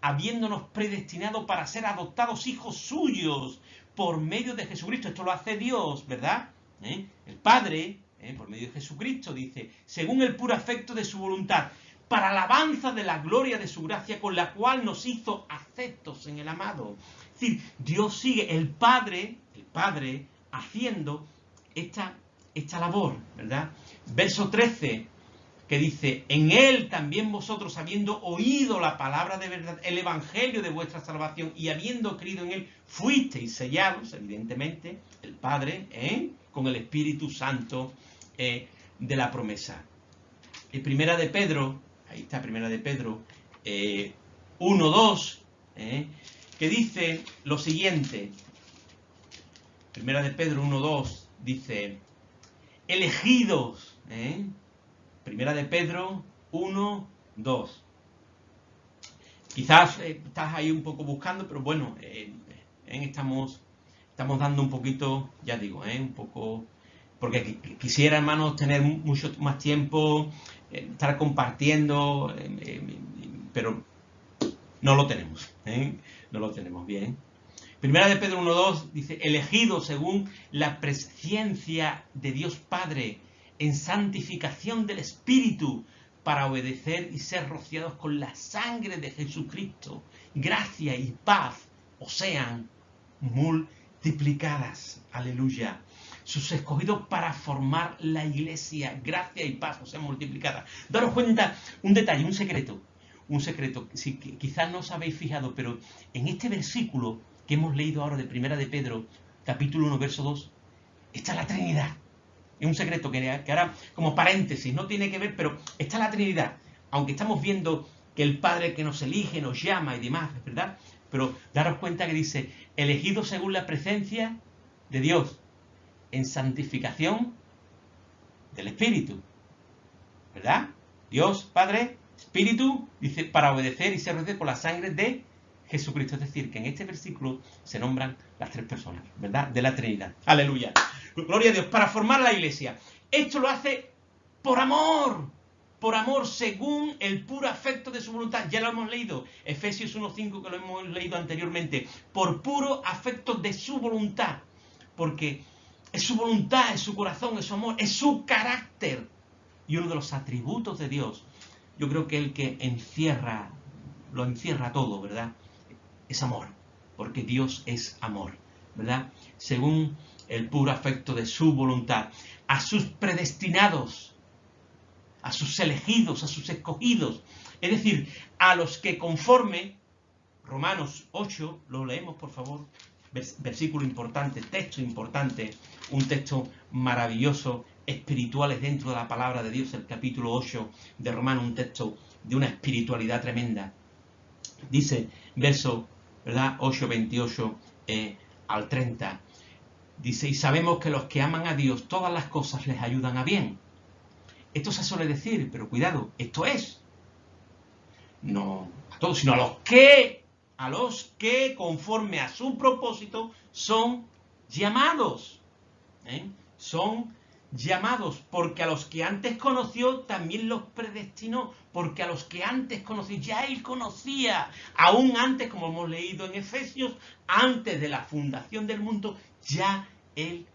habiéndonos predestinado para ser adoptados hijos suyos por medio de Jesucristo. Esto lo hace Dios, ¿verdad? El Padre, por medio de Jesucristo, dice, según el puro afecto de su voluntad, para alabanza de la gloria de su gracia, con la cual nos hizo aceptos en el amado. Es decir, Dios sigue, el Padre haciendo esta labor, ¿verdad? Verso 13, que dice, en Él también vosotros, habiendo oído la palabra de verdad, el evangelio de vuestra salvación, y habiendo creído en Él, fuisteis sellados, evidentemente, el Padre, con el Espíritu Santo de la promesa. Primera de Pedro, ahí está Primera de Pedro 1:2, que dice lo siguiente. Primera de Pedro 1:2 dice, elegidos, Primera de Pedro 1:2. Quizás estás ahí un poco buscando, pero bueno, estamos dando un poquito, ya digo, un poco, porque quisiera, hermanos, tener mucho más tiempo, estar compartiendo, pero no lo tenemos, no lo tenemos bien. Primera de Pedro 1:2 dice, elegidos según la presciencia de Dios Padre en santificación del Espíritu, para obedecer y ser rociados con la sangre de Jesucristo. Gracia y paz os sean multiplicadas. Aleluya. Sus escogidos para formar la iglesia. Gracia y paz os sean multiplicadas. Daros cuenta, un detalle, un secreto. Si quizás no os habéis fijado, pero en este versículo que hemos leído ahora de Primera de Pedro, capítulo 1, verso 2, está la Trinidad. Es un secreto que ahora, como paréntesis, no tiene que ver, pero está la Trinidad. Aunque estamos viendo que el Padre que nos elige, nos llama y demás, ¿verdad? Pero daros cuenta que dice, elegidos según la presencia de Dios, en santificación del Espíritu. ¿Verdad? Dios, Padre, Espíritu, dice, para obedecer y ser obedecido por la sangre de Jesucristo. Es decir, que en este versículo se nombran las tres personas, ¿verdad? De la Trinidad. Aleluya. Gloria a Dios. Para formar la iglesia. Esto lo hace por amor según el puro afecto de su voluntad. Ya lo hemos leído. Efesios 1:5, que lo hemos leído anteriormente. Por puro afecto de su voluntad. Porque es su voluntad, es su corazón, es su amor, es su carácter. Y uno de los atributos de Dios, yo creo que el que lo encierra todo, ¿verdad? Es amor, porque Dios es amor, ¿verdad? Según el puro afecto de su voluntad, a sus predestinados, a sus elegidos, a sus escogidos, es decir, a los que conforme, Romanos 8, lo leemos por favor, versículo importante, texto importante, un texto maravilloso, espirituales dentro de la palabra de Dios, el capítulo 8 de Romanos, un texto de una espiritualidad tremenda. Dice, verso, ¿verdad? 8:28 al 30. Dice, y sabemos que los que aman a Dios, todas las cosas les ayudan a bien. Esto se suele decir, pero cuidado, esto es. No a todos, sino a los que conforme a su propósito son llamados. Son llamados, porque a los que antes conoció también los predestinó, porque a los que antes conoció, ya él conocía, aún antes, como hemos leído en Efesios, antes de la fundación del mundo, ya él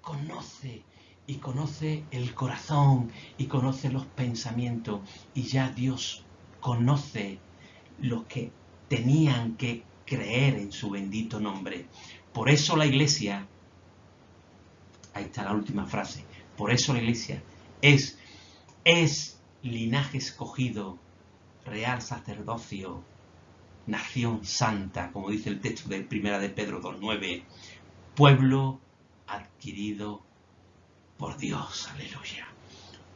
conoce, y conoce el corazón, y conoce los pensamientos, y ya Dios conoce los que tenían que creer en su bendito nombre. Por eso la iglesia, ahí está la última frase, por eso la iglesia es linaje escogido, real sacerdocio, nación santa, como dice el texto de Primera de Pedro 2:9, pueblo adquirido por Dios, aleluya.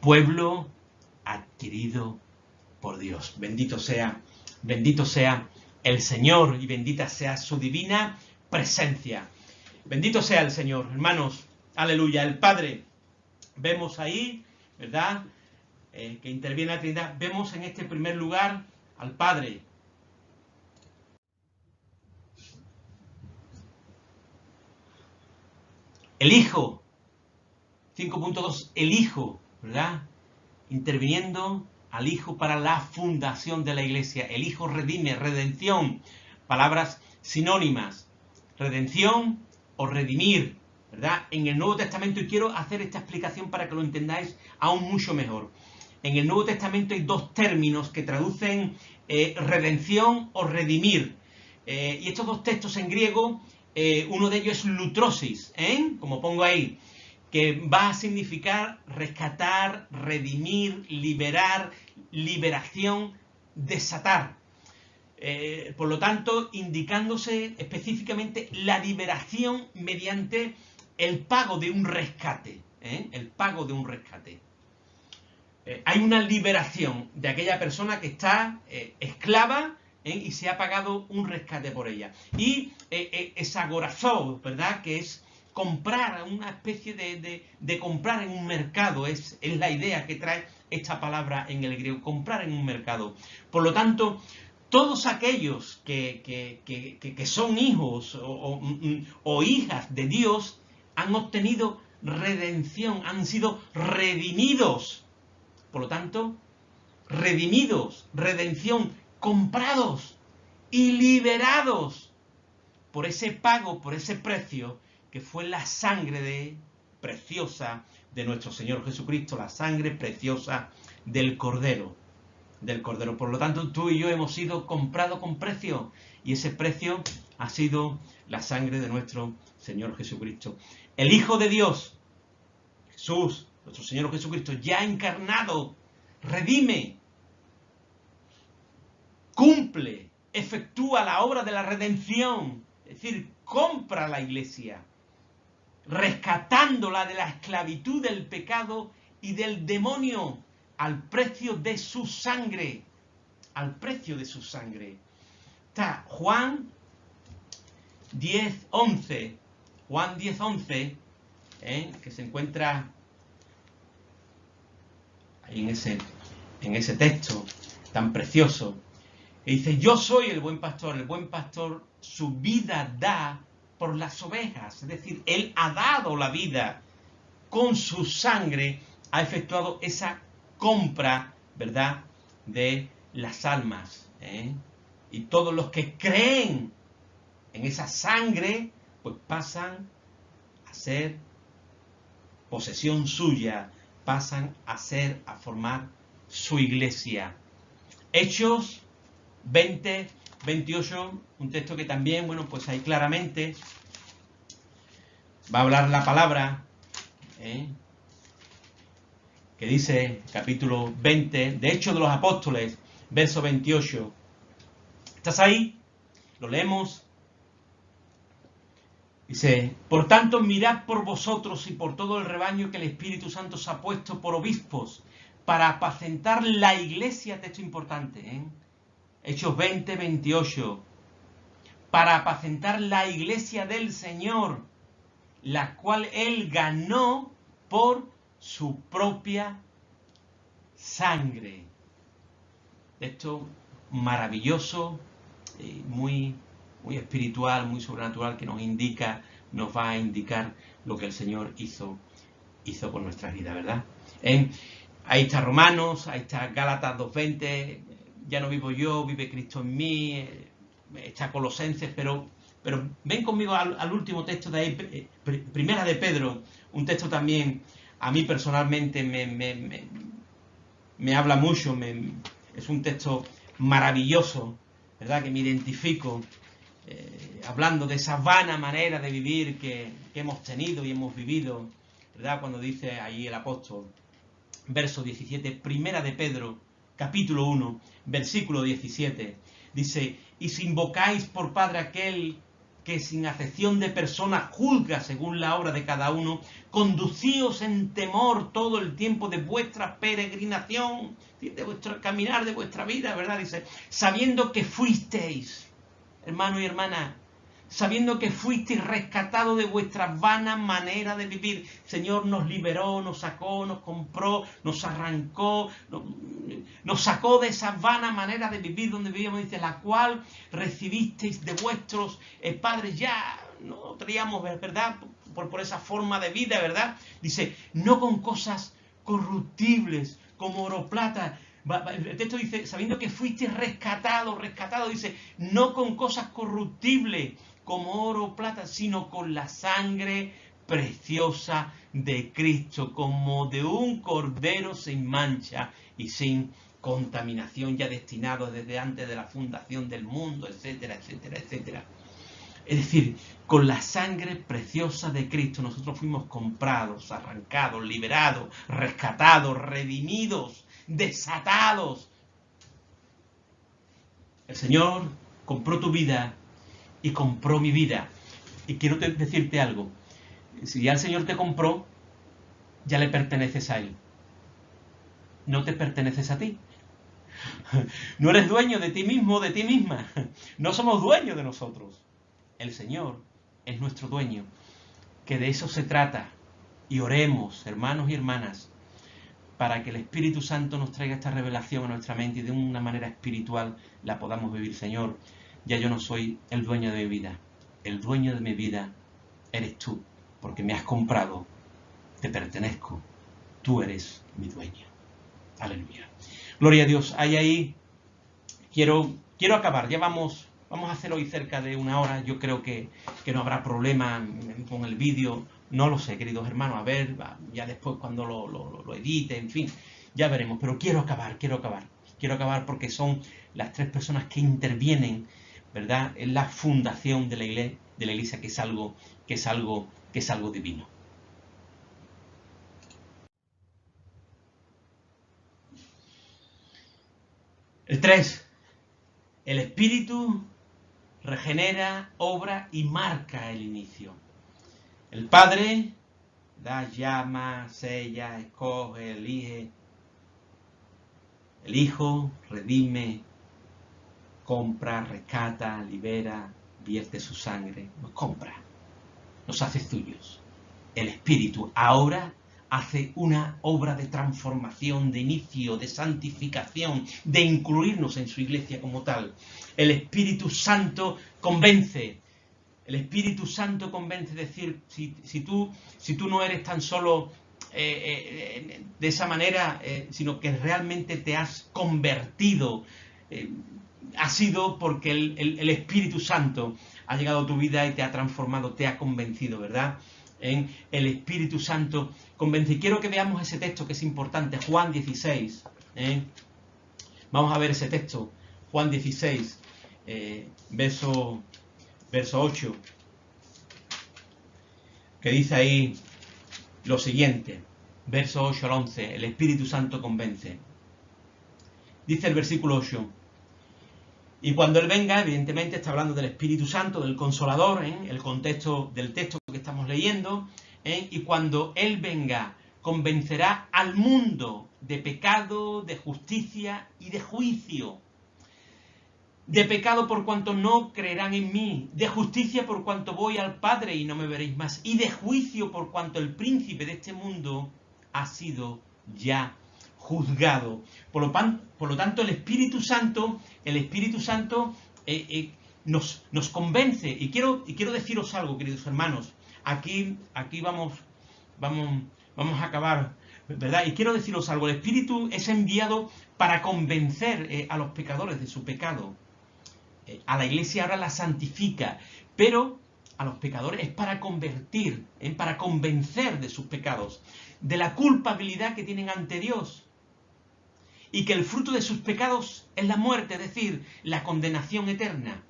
Pueblo adquirido por Dios. Bendito sea el Señor y bendita sea su divina presencia. Bendito sea el Señor, hermanos, aleluya. El Padre, vemos ahí, ¿verdad? Que interviene la Trinidad. Vemos en este primer lugar al Padre. El Hijo, 5.2, el Hijo, ¿verdad? Interviniendo al Hijo para la fundación de la iglesia. El Hijo redime, redención, palabras sinónimas, redención o redimir, ¿verdad? En el Nuevo Testamento, y quiero hacer esta explicación para que lo entendáis aún mucho mejor. En el Nuevo Testamento hay dos términos que traducen redención o redimir. Y estos dos textos en griego, uno de ellos es lutrosis, como pongo ahí, que va a significar rescatar, redimir, liberar, liberación, desatar. Por lo tanto, indicándose específicamente la liberación mediante el pago de un rescate. El pago de un rescate. hay una liberación de aquella persona que está esclava y se ha pagado un rescate por ella. Y es agorazó, ¿verdad? Que es comprar, una especie de comprar en un mercado, es la idea que trae esta palabra en el griego, comprar en un mercado. Por lo tanto, todos aquellos que son hijos o hijas de Dios han obtenido redención, han sido redimidos. Por lo tanto, redimidos, redención, comprados y liberados por ese pago, por ese precio que fue la sangre preciosa de nuestro Señor Jesucristo, la sangre preciosa del Cordero. Por lo tanto, tú y yo hemos sido comprados con precio, y ese precio ha sido la sangre de nuestro Señor Jesucristo. El Hijo de Dios, Jesús, nuestro Señor Jesucristo, ya encarnado, redime, cumple, efectúa la obra de la redención, es decir, compra la iglesia, rescatándola de la esclavitud del pecado y del demonio, al precio de su sangre, al precio de su sangre. Está Juan 10:11, Juan 10:11, que se encuentra ahí en ese texto tan precioso, que dice: yo soy el buen pastor su vida da por las ovejas, es decir, él ha dado la vida, con su sangre ha efectuado esa compra, ¿verdad?, de las almas, y todos los que creen en esa sangre, pues pasan a ser posesión suya, pasan a formar su iglesia. Hechos 20:28, un texto que también, bueno, pues ahí claramente va a hablar la palabra, que dice, capítulo 20, de Hechos de los Apóstoles, verso 28. ¿Estás ahí? Lo leemos. Dice: por tanto, mirad por vosotros y por todo el rebaño que el Espíritu Santo os ha puesto por obispos, para apacentar la iglesia, texto importante, Hechos 20:28, para apacentar la iglesia del Señor, la cual Él ganó por su propia sangre. Esto maravilloso, muy espiritual, muy sobrenatural, que nos va a indicar lo que el Señor hizo por nuestra vida, ¿verdad? Ahí está Romanos, ahí está Gálatas 2:20, ya no vivo yo, vive Cristo en mí, está Colosenses, pero ven conmigo al último texto de ahí, Primera de Pedro, un texto también a mí personalmente me habla mucho, es un texto maravilloso, ¿verdad?, que me identifico, hablando de esa vana manera de vivir que hemos tenido y hemos vivido, ¿verdad?, cuando dice ahí el apóstol, verso 17, Primera de Pedro, capítulo 1, versículo 17, dice: y si invocáis por Padre aquel que sin acepción de persona juzga según la obra de cada uno, conducíos en temor todo el tiempo de vuestra peregrinación, de vuestro caminar, de vuestra vida, ¿verdad? Dice, sabiendo que fuisteis, hermano y hermana, sabiendo que fuisteis rescatados de vuestra vana manera de vivir. Señor nos liberó, nos sacó, nos compró, nos arrancó, nos sacó de esa vana manera de vivir donde vivíamos, dice, la cual recibisteis de vuestros padres. Ya no traíamos, ¿verdad?, por esa forma de vida, ¿verdad? Dice, no con cosas corruptibles como oro o plata. El texto dice, sabiendo que fuisteis rescatado, dice, no con cosas corruptibles como oro o plata, sino con la sangre preciosa de Cristo, como de un cordero sin mancha y sin contaminación, ya destinado desde antes de la fundación del mundo, etcétera, etcétera, etcétera. Es decir, con la sangre preciosa de Cristo nosotros fuimos comprados, arrancados, liberados, rescatados, redimidos, desatados. El Señor compró tu vida y compró mi vida. Y quiero decirte algo. Si ya el Señor te compró, ya le perteneces a Él. no te perteneces a ti. No eres dueño de ti mismo, de ti misma. No somos dueños de nosotros. El Señor es nuestro dueño. Que de eso se trata. Y oremos, hermanos y hermanas, para que el Espíritu Santo nos traiga esta revelación a nuestra mente y de una manera espiritual la podamos vivir. Señor, ya yo no soy el dueño de mi vida. El dueño de mi vida eres tú, porque me has comprado, te pertenezco, tú eres mi dueño. Aleluya. Gloria a Dios. Ahí quiero acabar. Ya vamos a hacer hoy cerca de 1 hora. Yo creo que no habrá problema con el vídeo. No lo sé, queridos hermanos. A ver, ya después cuando lo edite, en fin, ya veremos. Pero quiero acabar. Quiero acabar porque son las 3 personas que intervienen, ¿verdad?, en la fundación de la iglesia, que es algo divino. El 3. El Espíritu regenera, obra y marca el inicio. El Padre da, llama, sella, escoge, elige. El Hijo redime, compra, rescata, libera, vierte su sangre, nos compra, nos hace suyos. El Espíritu ahora hace una obra de transformación, de inicio, de santificación, de incluirnos en su iglesia como tal. El Espíritu Santo convence. El Espíritu Santo convence, es decir, si tú no eres tan solo de esa manera, sino que realmente te has convertido, ha sido porque el Espíritu Santo ha llegado a tu vida y te ha transformado, te ha convencido, ¿verdad? El Espíritu Santo convence. Y quiero que veamos ese texto que es importante, Juan 16. Vamos a ver ese texto, Juan 16, verso 8, que dice ahí lo siguiente, verso 8 al 11, el Espíritu Santo convence. Dice el versículo 8, y cuando Él venga, evidentemente está hablando del Espíritu Santo, del Consolador, el contexto del texto que estamos leyendo, y cuando Él venga, convencerá al mundo de pecado, de justicia y de juicio. De pecado por cuanto no creerán en mí, de justicia por cuanto voy al Padre y no me veréis más, y de juicio por cuanto el príncipe de este mundo ha sido ya juzgado. Por lo tanto, el Espíritu Santo nos convence. Y quiero deciros algo, queridos hermanos. Aquí vamos a acabar, ¿verdad? Y quiero deciros algo. El Espíritu es enviado para convencer a los pecadores de su pecado. A la iglesia ahora la santifica, pero a los pecadores es para convertir, para convencer de sus pecados, de la culpabilidad que tienen ante Dios, y que el fruto de sus pecados es la muerte, es decir, la condenación eterna.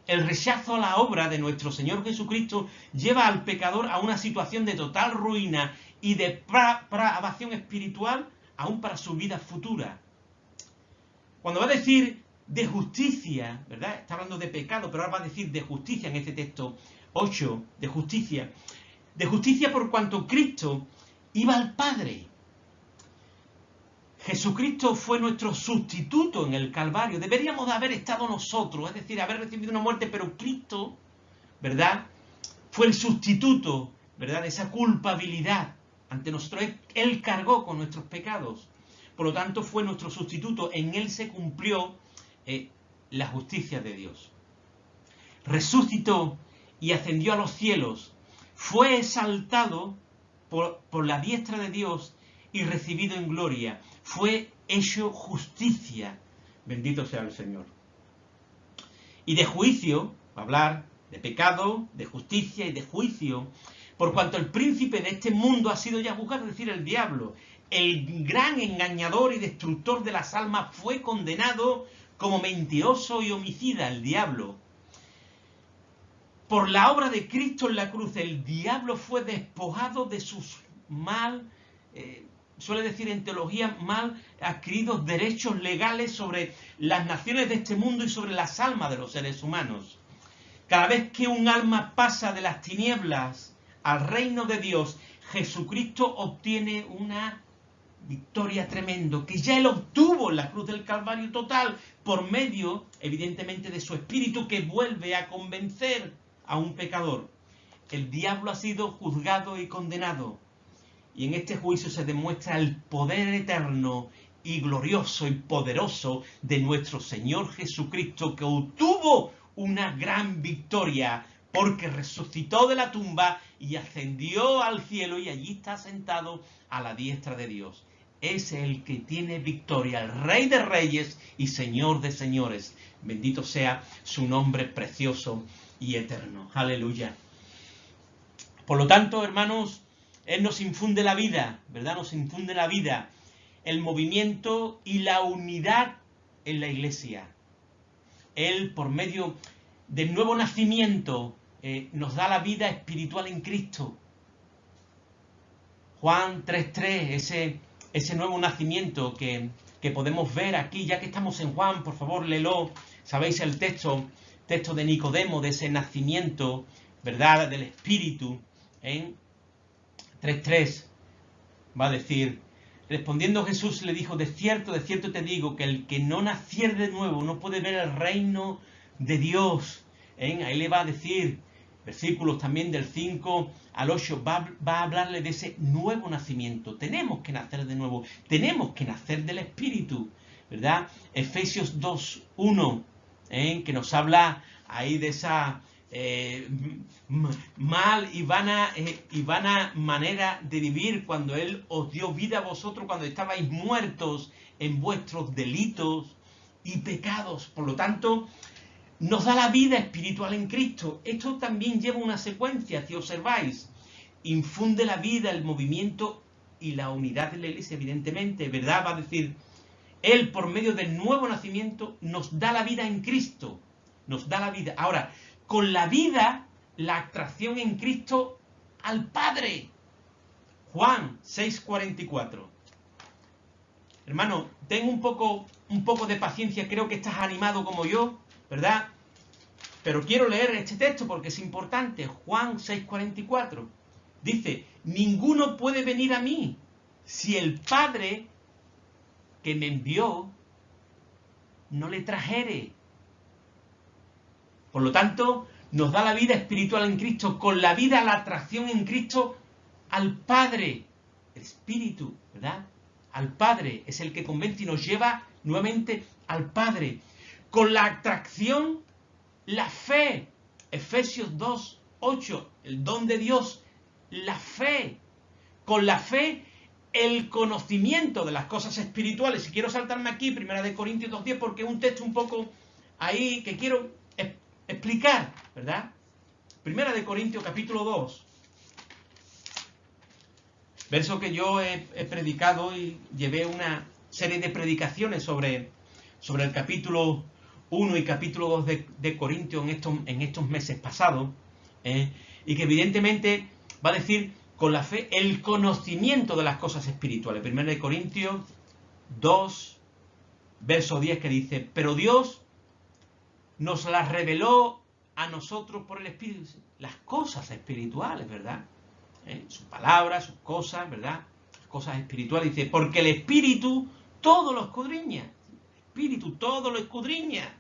El rechazo a la obra de nuestro Señor Jesucristo lleva al pecador a una situación de total ruina y de depravación espiritual, aún para su vida futura. Cuando va a decir de justicia, ¿verdad? Está hablando de pecado, pero ahora va a decir de justicia en este texto 8, de justicia. De justicia por cuanto Cristo iba al Padre. Jesucristo fue nuestro sustituto en el Calvario. Deberíamos de haber estado nosotros, es decir, haber recibido una muerte, pero Cristo, ¿verdad?, fue el sustituto, ¿verdad?, de esa culpabilidad ante nosotros. Él cargó con nuestros pecados. Por lo tanto, fue nuestro sustituto. En Él se cumplió la justicia de Dios. Resucitó y ascendió a los cielos. Fue exaltado por la diestra de Dios y recibido en gloria. Fue hecho justicia. Bendito sea el Señor. Y de juicio, va a hablar de pecado, de justicia y de juicio, por cuanto el príncipe de este mundo ha sido ya juzgado, es decir, el diablo. El gran engañador y destructor de las almas fue condenado como mentiroso y homicida, el diablo. Por la obra de Cristo en la cruz, el diablo fue despojado de sus suele decir en teología, mal adquiridos derechos legales sobre las naciones de este mundo y sobre las almas de los seres humanos. Cada vez que un alma pasa de las tinieblas al reino de Dios, Jesucristo obtiene una victoria tremendo que ya Él obtuvo en la cruz del Calvario total por medio, evidentemente, de su Espíritu que vuelve a convencer a un pecador. El diablo ha sido juzgado y condenado. Y en este juicio se demuestra el poder eterno y glorioso y poderoso de nuestro Señor Jesucristo, que obtuvo una gran victoria porque resucitó de la tumba y ascendió al cielo y allí está sentado a la diestra de Dios. Es el que tiene victoria, el Rey de Reyes y Señor de Señores. Bendito sea su nombre precioso y eterno. Aleluya. Por lo tanto, hermanos, Él nos infunde la vida, ¿verdad? Nos infunde la vida, el movimiento y la unidad en la Iglesia. Él, por medio del nuevo nacimiento, nos da la vida espiritual en Cristo. Juan 3:3, ese nuevo nacimiento que podemos ver aquí, ya que estamos en Juan, por favor, léelo. Sabéis el texto de Nicodemo, de ese nacimiento, ¿verdad?, del Espíritu. En 3:3 va a decir: respondiendo Jesús le dijo, de cierto te digo, que el que no naciere de nuevo no puede ver el reino de Dios. Ahí le va a decir, versículos también del 5 al 8, va a hablarle de ese nuevo nacimiento. Tenemos que nacer de nuevo, tenemos que nacer del Espíritu, ¿verdad? Efesios 2:1, que nos habla ahí de esa mal y vana manera de vivir cuando Él os dio vida a vosotros cuando estabais muertos en vuestros delitos y pecados. Por lo tanto, nos da la vida espiritual en Cristo. Esto también lleva una secuencia, si observáis. Infunde la vida, el movimiento y la unidad de la Iglesia, evidentemente, ¿verdad? Va a decir, Él por medio del nuevo nacimiento nos da la vida en Cristo. Nos da la vida. Ahora, con la vida, la atracción en Cristo al Padre. Juan 6:44. Hermano, ten un poco de paciencia, creo que estás animado como yo, ¿verdad? Pero quiero leer este texto porque es importante. Juan 6:44. Dice, ninguno puede venir a mí si el Padre que me envió no le trajere. Por lo tanto, nos da la vida espiritual en Cristo, con la vida, la atracción en Cristo al Padre, el Espíritu, ¿verdad? Al Padre, es el que convence y nos lleva nuevamente al Padre. Con la atracción, la fe, Efesios 2:8, el don de Dios, la fe. Con la fe, el conocimiento de las cosas espirituales. Y quiero saltarme aquí, 1 Corintios 2:10, porque es un texto un poco ahí que quiero explicar, ¿verdad? 1 Corintios capítulo 2, verso que yo he predicado y llevé una serie de predicaciones sobre el capítulo 1 y capítulo 2 de Corintios en estos meses pasados, y que evidentemente va a decir con la fe el conocimiento de las cosas espirituales. 1 Corintios 2, verso 10, que dice, pero Dios nos las reveló a nosotros por el Espíritu, las cosas espirituales, ¿verdad? Sus palabras, sus cosas, ¿verdad? Las cosas espirituales, dice, porque el Espíritu todo lo escudriña, el Espíritu todo lo escudriña,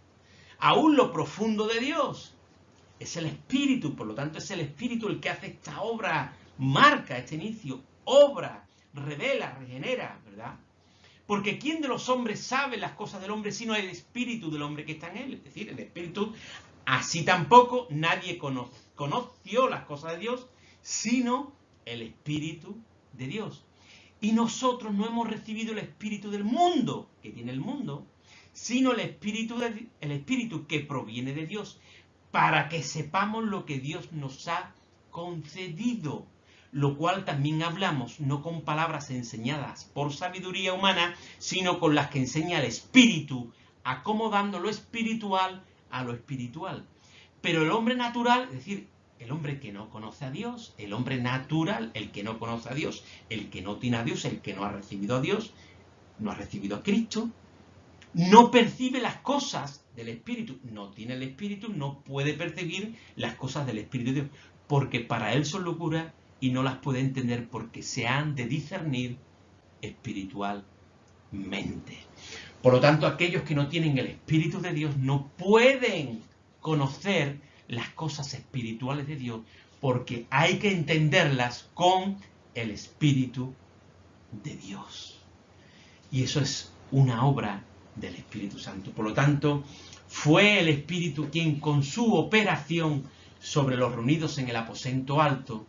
aún lo profundo de Dios. Es el Espíritu, por lo tanto es el Espíritu el que hace esta obra, marca este inicio, obra, revela, regenera, ¿verdad? Porque ¿quién de los hombres sabe las cosas del hombre sino el espíritu del hombre que está en él? Es decir, el espíritu, así tampoco nadie conoció las cosas de Dios sino el Espíritu de Dios. Y nosotros no hemos recibido el espíritu del mundo, que tiene el mundo, sino el espíritu que proviene de Dios, para que sepamos lo que Dios nos ha concedido. Lo cual también hablamos, no con palabras enseñadas por sabiduría humana, sino con las que enseña el Espíritu, acomodando lo espiritual a lo espiritual. Pero el hombre natural, es decir, el hombre que no conoce a Dios, el hombre natural, el que no conoce a Dios, el que no tiene a Dios, el que no ha recibido a Dios, no ha recibido a Cristo, no percibe las cosas del Espíritu, no tiene el Espíritu, no puede percibir las cosas del Espíritu de Dios, porque para él son locura y no las puede entender porque se han de discernir espiritualmente. Por lo tanto, aquellos que no tienen el Espíritu de Dios no pueden conocer las cosas espirituales de Dios, porque hay que entenderlas con el Espíritu de Dios. Y eso es una obra del Espíritu Santo. Por lo tanto, fue el Espíritu quien con su operación sobre los reunidos en el aposento alto,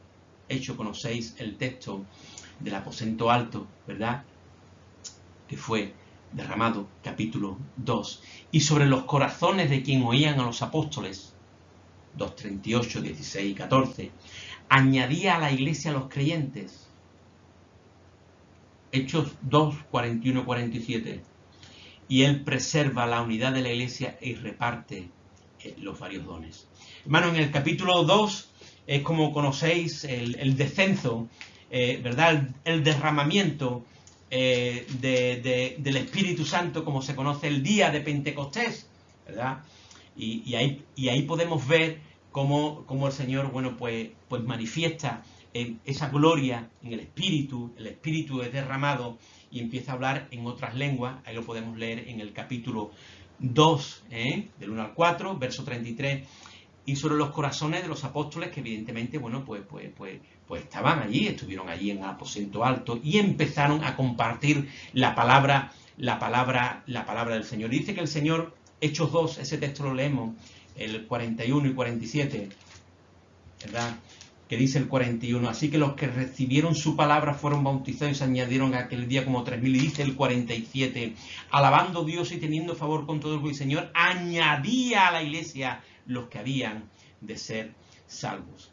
hecho conocéis el texto del aposento alto, ¿verdad?, que fue derramado, capítulo 2, y sobre los corazones de quien oían a los apóstoles, 2:38, 16 y 14, añadía a la iglesia a los creyentes, Hechos 2, 41 y 47, y él preserva la unidad de la iglesia y reparte los varios dones. Hermano, en el capítulo 2 es como conocéis el descenso, ¿verdad? El derramamiento del Espíritu Santo, como se conoce el día de Pentecostés, ¿verdad? Y ahí podemos ver cómo el Señor, bueno, pues manifiesta esa gloria en el Espíritu es derramado y empieza a hablar en otras lenguas. Ahí lo podemos leer en el capítulo 2, del 1 al 4, verso 33, y sobre los corazones de los apóstoles que evidentemente, bueno, pues estaban allí, estuvieron allí en el aposento alto y empezaron a compartir la palabra del Señor. Dice que el Señor, Hechos 2, ese texto lo leemos, el 41 y 47, ¿verdad?, que dice el 41, así que los que recibieron su palabra fueron bautizados y se añadieron aquel día como 3.000, y dice el 47, alabando a Dios y teniendo favor con todo el Señor, añadía a la iglesia los que habían de ser salvos.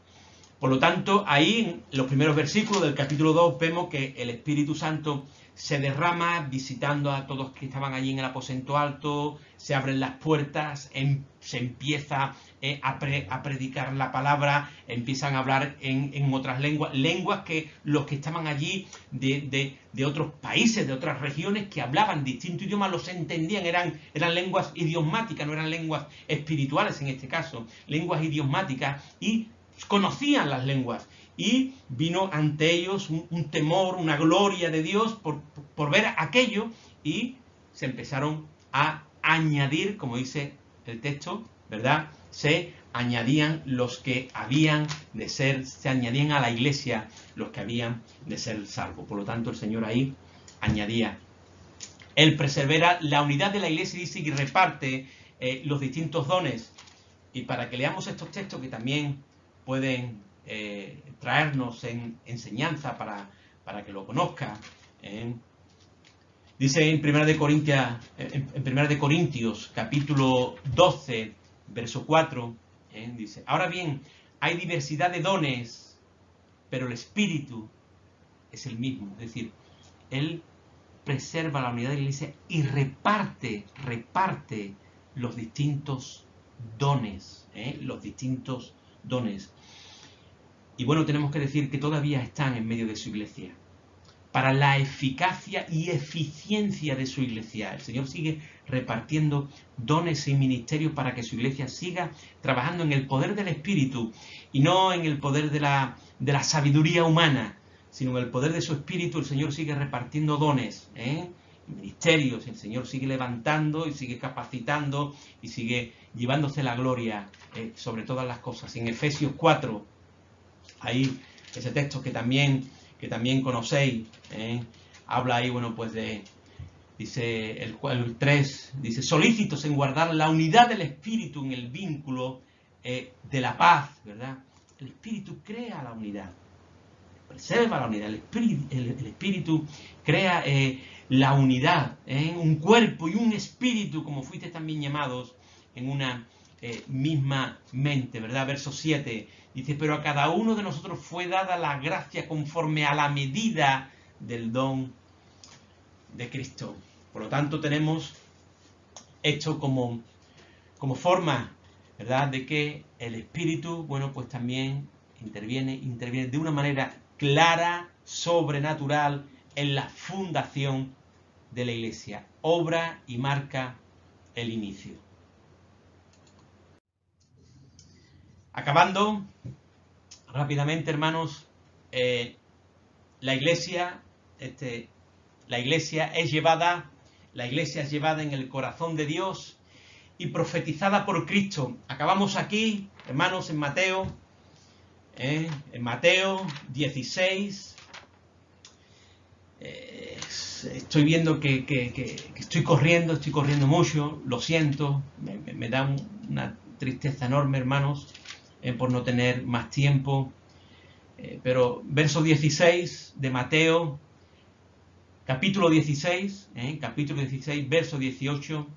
Por lo tanto, ahí en los primeros versículos del capítulo 2 vemos que el Espíritu Santo se derrama visitando a todos que estaban allí en el aposento alto, se abren las puertas, se empieza a predicar la palabra, empiezan a hablar en otras lenguas que los que estaban allí de otros países, de otras regiones que hablaban distintos idiomas, los entendían, eran lenguas idiomáticas, no eran lenguas espirituales en este caso, lenguas idiomáticas, y conocían las lenguas. Y vino ante ellos un temor, una gloria de Dios por ver aquello, y se empezaron a añadir, como dice el texto, ¿verdad? Se añadían los que habían de ser, se añadían a la iglesia los que habían de ser salvos. Por lo tanto, el Señor ahí añadía. Él persevera la unidad de la iglesia, dice, y reparte los distintos dones. Y para que leamos estos textos que también pueden traernos en enseñanza para que lo conozca. Dice en 1 de Corintios, capítulo 12, verso 4, dice, ahora bien, hay diversidad de dones, pero el Espíritu es el mismo. Es decir, Él preserva la unidad de la iglesia y reparte los distintos dones, los distintos dones. Y bueno, tenemos que decir que todavía están en medio de su iglesia, para la eficacia y eficiencia de su iglesia. El Señor sigue repartiendo dones y ministerios para que su iglesia siga trabajando en el poder del Espíritu, y no en el poder de la sabiduría humana, sino en el poder de su Espíritu. El Señor sigue repartiendo dones, ministerios. El Señor sigue levantando y sigue capacitando y sigue llevándose la gloria sobre todas las cosas. En Efesios 4, ahí ese texto que también conocéis, habla ahí, bueno, pues dice el 3, dice, solícitos en guardar la unidad del Espíritu en el vínculo de la paz, ¿verdad? El Espíritu crea la unidad, preserva la unidad, el Espíritu crea la unidad, un cuerpo y un espíritu, como fuiste también llamados en una misma mente, ¿verdad? Verso 7, dice, pero a cada uno de nosotros fue dada la gracia conforme a la medida del don de Cristo. Por lo tanto, tenemos esto como forma, ¿verdad?, de que el Espíritu, bueno, pues también interviene de una manera clara, sobrenatural, en la fundación de la Iglesia. Obra y marca el inicio. Acabando rápidamente, hermanos, la Iglesia, este La iglesia es llevada en el corazón de Dios y profetizada por Cristo. Acabamos aquí, hermanos, en Mateo 16. Estoy viendo que estoy corriendo mucho, lo siento, me da una tristeza enorme, hermanos, por no tener más tiempo. Pero verso 16 de Mateo, capítulo 16, verso 18,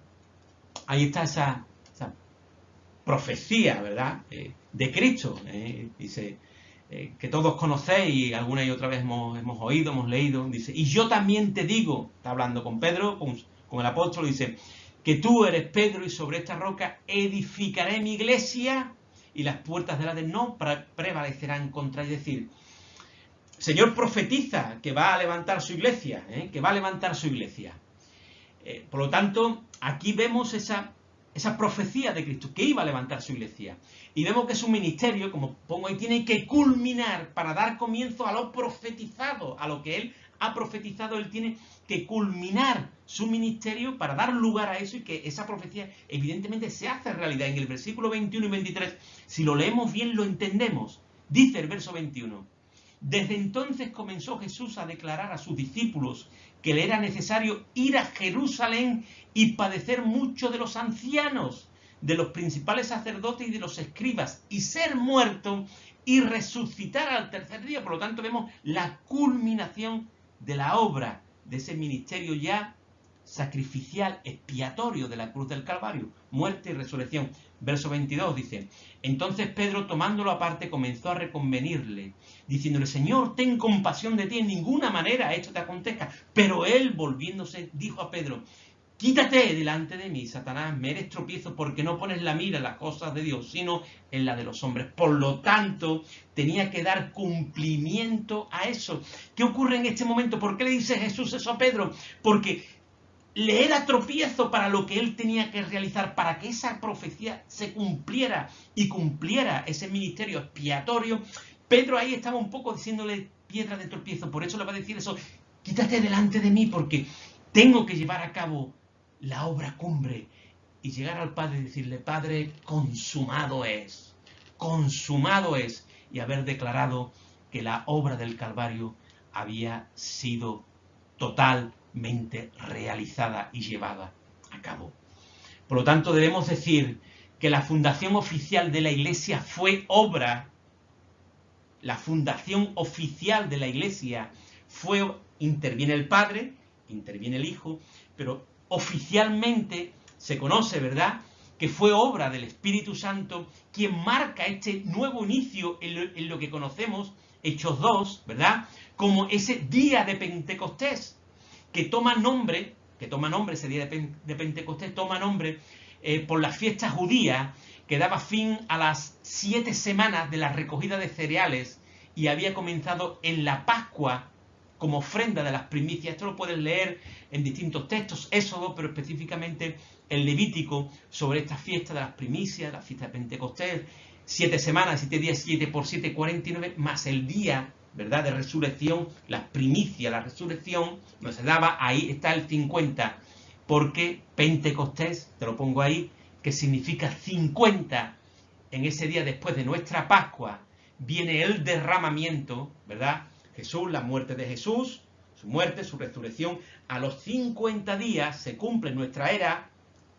ahí está esa profecía, ¿verdad? De Cristo. Dice, que todos conocéis y alguna y otra vez hemos oído, hemos leído. Dice, y yo también te digo, está hablando con Pedro, con el apóstol, dice, que tú eres Pedro y sobre esta roca edificaré mi iglesia y las puertas del Hades no prevalecerán contra ella. Es decir, el Señor profetiza que va a levantar su iglesia, por lo tanto, aquí vemos esa profecía de Cristo, que iba a levantar su iglesia. Y vemos que su ministerio, como pongo ahí, tiene que culminar para dar comienzo a lo profetizado, a lo que Él ha profetizado. Él tiene que culminar su ministerio para dar lugar a eso y que esa profecía evidentemente se hace realidad. En el versículo 21 y 23, si lo leemos bien, lo entendemos. Dice el verso 21, desde entonces comenzó Jesús a declarar a sus discípulos que le era necesario ir a Jerusalén y padecer mucho de los ancianos, de los principales sacerdotes y de los escribas, y ser muerto y resucitar al tercer día. Por lo tanto, vemos la culminación de la obra de ese ministerio ya sacrificial, expiatorio de la cruz del Calvario, muerte y resurrección. Verso 22 dice, entonces Pedro, tomándolo aparte, comenzó a reconvenirle, diciéndole, Señor, ten compasión de ti, en ninguna manera esto te acontezca. Pero él, volviéndose, dijo a Pedro, quítate delante de mí, Satanás, me eres tropiezo, porque no pones la mira en las cosas de Dios, sino en la de los hombres. Por lo tanto, tenía que dar cumplimiento a eso. ¿Qué ocurre en este momento? ¿Por qué le dice Jesús eso a Pedro? Porque le era tropiezo para lo que él tenía que realizar, para que esa profecía se cumpliera y cumpliera ese ministerio expiatorio. Pedro ahí estaba un poco diciéndole piedra de tropiezo, por eso le va a decir eso, quítate delante de mí porque tengo que llevar a cabo la obra cumbre y llegar al Padre y decirle, Padre, consumado es, y haber declarado que la obra del Calvario había sido totalmente realizada y llevada a cabo. Por lo tanto, debemos decir que la fundación oficial de la Iglesia fue obra. La fundación oficial de la Iglesia interviene el Padre, interviene el Hijo, pero oficialmente se conoce, ¿verdad?, que fue obra del Espíritu Santo quien marca este nuevo inicio en lo que conocemos, Hechos 2, ¿verdad?, como ese día de Pentecostés, que toma nombre ese día de Pentecostés, toma nombre por la fiesta judía que daba fin a las 7 semanas de la recogida de cereales y había comenzado en la Pascua como ofrenda de las primicias. Esto lo puedes leer en distintos textos, Éxodo, pero específicamente en Levítico, sobre esta fiesta de las primicias, la fiesta de Pentecostés, 7 semanas, 7 días, 7 por 7, 49, más el día, ¿verdad?, de resurrección, las primicias, la resurrección, no se daba, ahí está el 50, porque Pentecostés, te lo pongo ahí, que significa 50, en ese día después de nuestra Pascua, viene el derramamiento, ¿verdad?, Jesús, la muerte de Jesús, su muerte, su resurrección, a los 50 días se cumple en nuestra era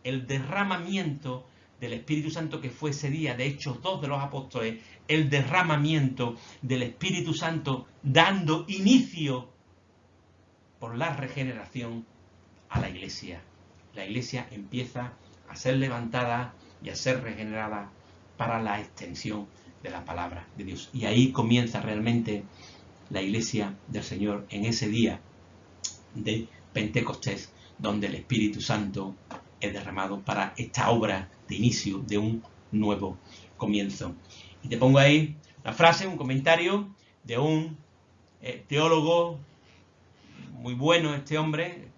el derramamiento del Espíritu Santo, que fue ese día de Hechos 2 de los Apóstoles, el derramamiento del Espíritu Santo dando inicio por la regeneración a la Iglesia. La Iglesia empieza a ser levantada y a ser regenerada para la extensión de la palabra de Dios. Y ahí comienza realmente la Iglesia del Señor en ese día de Pentecostés, donde el Espíritu Santo es derramado para esta obra de inicio de un nuevo comienzo. Y te pongo ahí una frase, un comentario de un teólogo muy bueno, este hombre.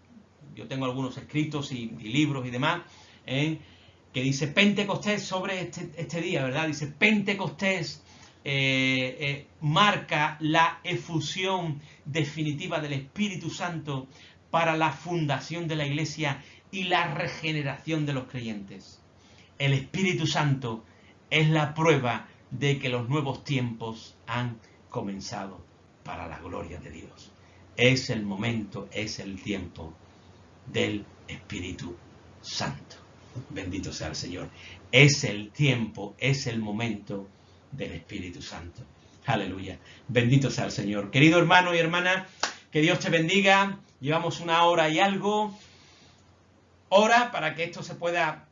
Yo tengo algunos escritos y libros y demás, que dice Pentecostés sobre este día, ¿verdad? Dice Pentecostés marca la efusión definitiva del Espíritu Santo para la fundación de la Iglesia y la regeneración de los creyentes. El Espíritu Santo es la prueba de que los nuevos tiempos han comenzado para la gloria de Dios. Es el momento, es el tiempo del Espíritu Santo. Bendito sea el Señor. Es el tiempo, es el momento del Espíritu Santo. Aleluya. Bendito sea el Señor. Querido hermano y hermana, que Dios te bendiga. Llevamos 1 hora y algo. Hora para que esto se pueda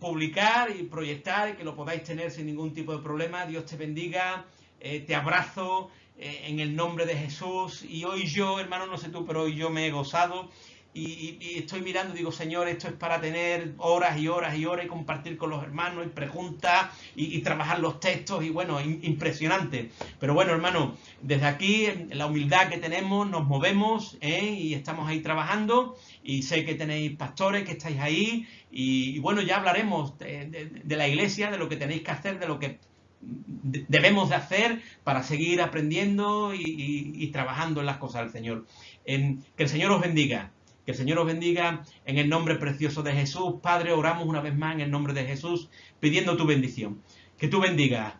publicar y proyectar y que lo podáis tener sin ningún tipo de problema. Dios te bendiga. Te abrazo en el nombre de Jesús. Y hoy yo, hermano, no sé tú, pero hoy yo me he gozado. Y estoy mirando, digo, Señor, esto es para tener horas y horas y horas y compartir con los hermanos y preguntas y trabajar los textos y bueno, impresionante. Pero bueno, hermano, desde aquí, la humildad que tenemos, nos movemos y estamos ahí trabajando y sé que tenéis pastores que estáis ahí y bueno, ya hablaremos de la iglesia, de lo que tenéis que hacer, de lo que debemos de hacer para seguir aprendiendo y trabajando en las cosas del Señor. Que el Señor os bendiga. Que el Señor os bendiga en el nombre precioso de Jesús. Padre, oramos una vez más en el nombre de Jesús, pidiendo tu bendición. Que tú bendigas,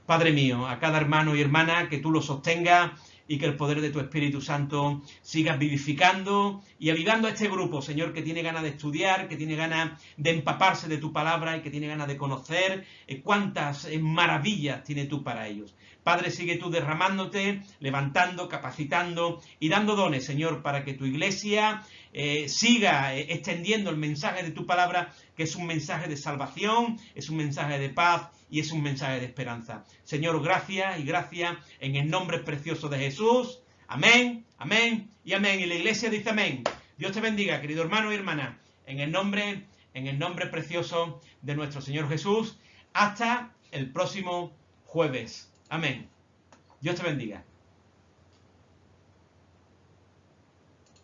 Padre mío, a cada hermano y hermana, que tú lo sostengas y que el poder de tu Espíritu Santo siga vivificando y avivando a este grupo, Señor, que tiene ganas de estudiar, que tiene ganas de empaparse de tu palabra y que tiene ganas de conocer cuántas maravillas tienes tú para ellos. Padre, sigue tú derramándote, levantando, capacitando y dando dones, Señor, para que tu iglesia siga extendiendo el mensaje de tu palabra, que es un mensaje de salvación, es un mensaje de paz y es un mensaje de esperanza. Señor, gracias y gracias en el nombre precioso de Jesús. Amén, amén y amén. Y la iglesia dice amén. Dios te bendiga, querido hermano y hermana, en el nombre precioso de nuestro Señor Jesús. Hasta el próximo jueves. Amén. Dios te bendiga.